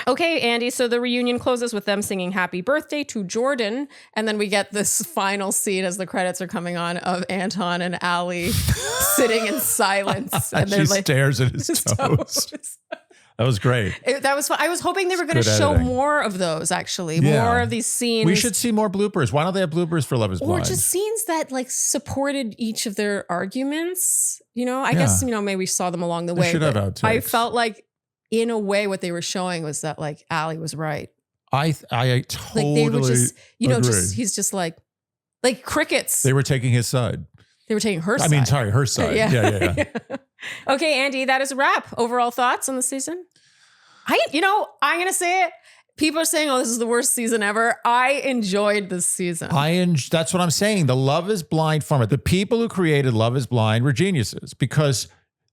Okay, Andy. So the reunion closes with them singing "Happy Birthday" to Jordan, and then we get this final scene as the credits are coming on of Anton and Ali sitting in silence, and she stares at his toes. That was great. That was fun. I was hoping they were going to show more of those, actually. Yeah. More of these scenes. We should see more bloopers. Why don't they have bloopers for Love is Blind? Or just scenes that like supported each of their arguments. I guess, maybe we saw them along the way. Should have outtakes. I felt like, in a way, what they were showing was that like Ali was right. I totally like they were just, agree. He's just like crickets. They were taking his side. They were taking her side. I mean, sorry, her side. Yeah. Okay, Andy, that is a wrap. Overall thoughts on the season? I'm going to say it. People are saying, oh, this is the worst season ever. I enjoyed this season. That's what I'm saying. The Love is Blind format. The people who created Love is Blind were geniuses because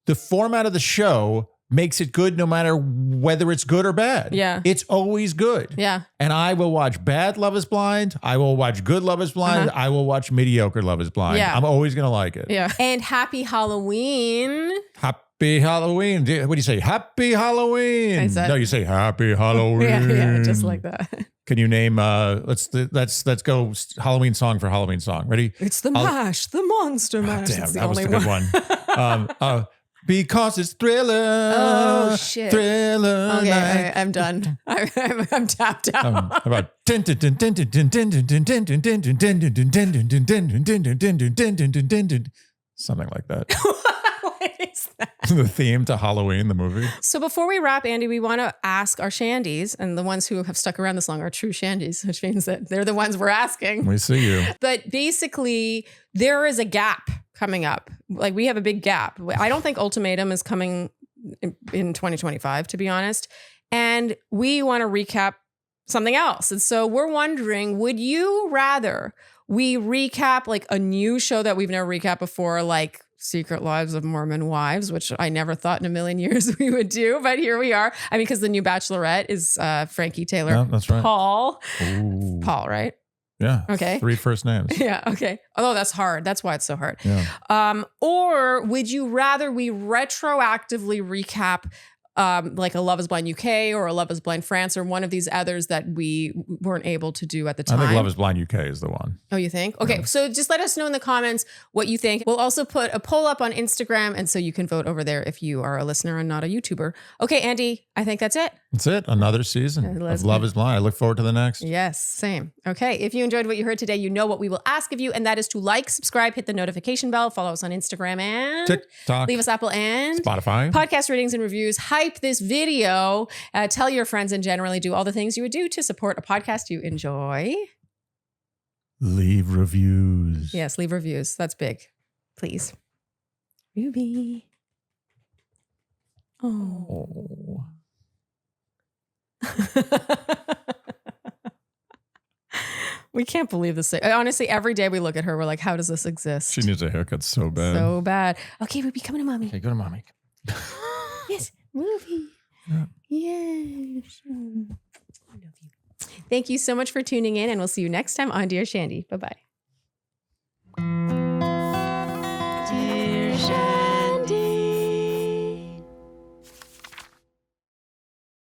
the format of the show makes it good no matter whether it's good or bad. Yeah. It's always good. Yeah. And I will watch bad Love is Blind. I will watch good Love is Blind. I will watch mediocre Love is Blind. Yeah. I'm always going to like it. Yeah. And happy Halloween. Happy Halloween. What do you say? Happy Halloween. No, you say Happy Halloween. Yeah, just like that. Can you name let's go Halloween song for Halloween song. Ready? It's the mash, the monster mash. Damn, it's the that was only the good one. Because it's Thriller. Oh shit. Thriller. Okay, I'm done. I'm tapped out. About something like that. What is that? The theme to Halloween, the movie. So before we wrap, Andy, we want to ask our Shandies, and the ones who have stuck around this long are true Shandies, which means that they're the ones we're asking. We see you. But basically, there is a gap coming up. Like, we have a big gap. I don't think Ultimatum is coming in 2025, to be honest. And we want to recap something else. And so we're wondering, would you rather we recap like a new show that we've never recapped before, like Secret Lives of Mormon Wives, which I never thought in a million years we would do, but here we are. I mean, because the new Bachelorette is Frankie Taylor. Yeah, that's right. Paul. Ooh. Paul, right? Yeah. Okay. 3 first names. Yeah. Okay. Although that's hard. That's why it's so hard. Yeah. Or would you rather we retroactively recap like a Love is Blind UK or a Love is Blind France or one of these others that we weren't able to do at the time? I think Love is Blind UK is the one. Oh, you think? Okay. Yeah. So just let us know in the comments what you think. We'll also put a poll up on Instagram, and so you can vote over there if you are a listener and not a YouTuber. Okay, Andy, I think that's it. That's it. Another season of Love is Blind. I look forward to the next. Yes, same. Okay. If you enjoyed what you heard today, you know what we will ask of you, and that is to like, subscribe, hit the notification bell, follow us on Instagram, and TikTok, leave us Apple and Spotify podcast ratings and reviews. Hype this video. Tell your friends, and generally do all the things you would do to support a podcast you enjoy. Leave reviews. Yes, leave reviews. That's big. Please. Ruby. Oh. We can't believe this. Honestly, every day we look at her, we're like, how does this exist? She needs a haircut so bad. So bad. Okay, Ruby, come to mommy. Okay, go to mommy. Yes, Ruby. Yeah. Yes. I love you. Thank you so much for tuning in, and we'll see you next time on Dear Shandy. Bye-bye.